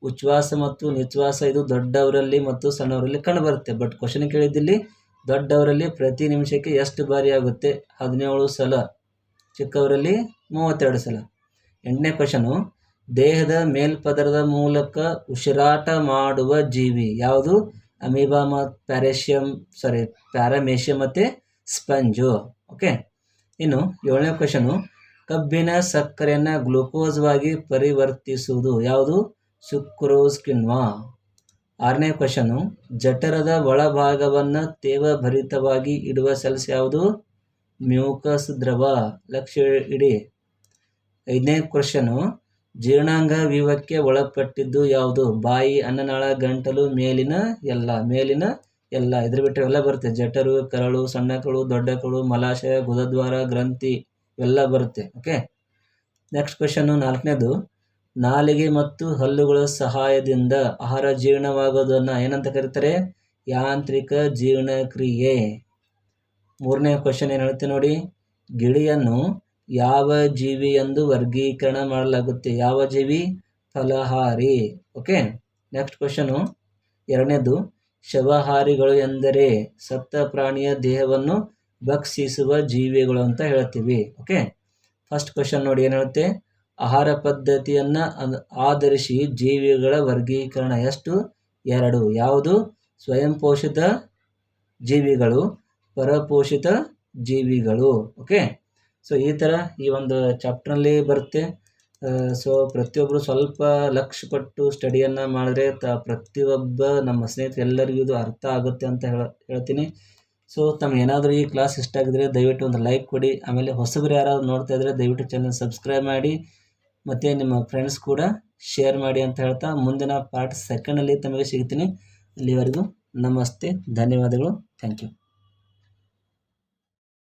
ಉಚ್ಛ್ವಾಸ ಮತ್ತು ನಿಶ್ವಾಸ ಇದು ದೊಡ್ಡವರಲ್ಲಿ ಮತ್ತು ಸಣ್ಣವರಲ್ಲಿ ಕಂಡುಬರುತ್ತೆ. ಬಟ್ ಕ್ವಶನ್ ಕೇಳಿದ್ದಲ್ಲಿ ದೊಡ್ಡವರಲ್ಲಿ ಪ್ರತಿ ನಿಮಿಷಕ್ಕೆ ಎಷ್ಟು ಬಾರಿ ಆಗುತ್ತೆ? 17 ಸಲ. ಚಿಕ್ಕವರಲ್ಲಿ 32 ಸಲ. 8ನೇ ಕ್ವಶನು, ದೇಹದ ಮೇಲ್ಪದರದ ಮೂಲಕ ಉಸಿರಾಟ ಮಾಡುವ ಜೀವಿ ಯಾವುದು? ಅಮೀಬಾ ಪ್ಯಾರಾಮೇಷಿಯಂ ಮತ್ತು ಸ್ಪಂಜು. ಓಕೆ, ಇನ್ನು 7ನೇ ಕ್ವಶನು, ಕಬ್ಬಿನ ಸಕ್ಕರೆಯನ್ನು ಗ್ಲೂಕೋಸ್ವಾಗಿ ಪರಿವರ್ತಿಸುವುದು ಯಾವುದು? ಸುಕ್ರೋಸ್ ಕಿಣ್ವ. 6ನೇ ಕ್ವಶನು, ಜಠರದ ಒಳಭಾಗವನ್ನು ತೇವಭರಿತವಾಗಿ ಇಡುವ ಸೆಲ್ಸ್ ಯಾವುದು? ಮ್ಯೂಕಸ್ ದ್ರವ. ಲಕ್ಷ್ಯ ಇಡಿ. 5ನೇ ಕ್ವಶನು, ಜೀರ್ಣಾಂಗ ವ್ಯೂಹಕ್ಕೆ ಒಳಪಟ್ಟಿದ್ದು ಯಾವುದು? ಬಾಯಿ, ಅನ್ನನಾಳ, ಗಂಟಲು, ಮೇಲಿನ ಎಲ್ಲ. ಇದ್ರ ಬಿಟ್ಟರೆ ಎಲ್ಲ ಬರುತ್ತೆ. ಜಠರು, ಕರಳು, ಸಣ್ಣ ಕರಳು, ದೊಡ್ಡ ಕರಳು, ಮಲಾಶಯ, ಗುದದ್ವಾರ, ಗ್ರಂಥಿ ಇವೆಲ್ಲ ಬರುತ್ತೆ. ಓಕೆ, ನೆಕ್ಸ್ಟ್ ಕ್ವಶನು 4ನೇದು, ನಾಲಿಗೆ ಮತ್ತು ಹಲ್ಲುಗಳ ಸಹಾಯದಿಂದ ಆಹಾರ ಜೀರ್ಣವಾಗೋದನ್ನು ಏನಂತ ಕರೀತಾರೆ? ಯಾಂತ್ರಿಕ ಜೀರ್ಣಕ್ರಿಯೆ. ಮೂರನೇ ಕ್ವಶನ್ ಏನು ಹೇಳುತ್ತೆ ನೋಡಿ, ಗಿಳಿಯನ್ನು ಯಾವ ಜೀವಿ ಎಂದು ವರ್ಗೀಕರಣ ಮಾಡಲಾಗುತ್ತೆ? ಯಾವ ಜೀವಿ? ಫಲಹಾರಿ. ಓಕೆ. ನೆಕ್ಸ್ಟ್ ಕ್ವಶನು ಎರಡನೇದು, ಶವಹಾರಿಗಳು ಎಂದರೆ ಸತ್ತ ಪ್ರಾಣಿಯ ದೇಹವನ್ನು ಭಕ್ಷಿಸುವ ಜೀವಿಗಳು ಅಂತ ಹೇಳ್ತೀವಿ. ಓಕೆ. ಫಸ್ಟ್ ಕ್ವಶನ್ ನೋಡಿ ಏನು ಹೇಳುತ್ತೆ, ಆಹಾರ ಪದ್ಧತಿಯನ್ನು ಆಧರಿಸಿ ಜೀವಿಗಳ ವರ್ಗೀಕರಣ ಎಷ್ಟು? 2. ಯಾವುದು? ಸ್ವಯಂ ಪೋಷಿತ ಜೀವಿಗಳು, ಪರಪೋಷಿತ ಜೀವಿಗಳು. ಓಕೆ. ಸೊ ಈ ಥರ ಈ ಒಂದು ಚಾಪ್ಟರ್ನಲ್ಲಿ ಬರುತ್ತೆ. ಸೊ ಪ್ರತಿಯೊಬ್ಬರು ಸ್ವಲ್ಪ ಲಕ್ಷ್ಯ ಕೊಟ್ಟು ಸ್ಟಡಿಯನ್ನು ಮಾಡಿದ್ರೆ ಪ್ರತಿಯೊಬ್ಬ ನಮ್ಮ ಸ್ನೇಹಿತರು ಎಲ್ಲರಿಗೂ ಇದು ಅರ್ಥ ಆಗುತ್ತೆ ಅಂತ ಹೇಳ್ತೀನಿ. ಸೊ ತಮಗೆ ಏನಾದರೂ ಈ ಕ್ಲಾಸ್ ಇಷ್ಟ ಆಗಿದ್ರೆ ದಯವಿಟ್ಟು ಒಂದು ಲೈಕ್ ಕೊಡಿ. ಆಮೇಲೆ ಹೊಸಬರು ಯಾರಾದ್ರು ನೋಡ್ತಾ ಇದ್ದರೆ ದಯವಿಟ್ಟು ಚಾನಲ್ ಸಬ್ಸ್ಕ್ರೈಬ್ ಮಾಡಿ, ಮತ್ತು ನಿಮ್ಮ ಫ್ರೆಂಡ್ಸ್ ಕೂಡ ಶೇರ್ ಮಾಡಿ ಅಂತ ಹೇಳ್ತಾ ಮುಂದಿನ ಪಾರ್ಟ್ 2ನಲ್ಲಿ ತಮಗೆ ಸಿಗ್ತೀನಿ. ಅಲ್ಲಿವರೆಗೂ ನಮಸ್ತೆ, ಧನ್ಯವಾದಗಳು, ಥ್ಯಾಂಕ್ ಯು.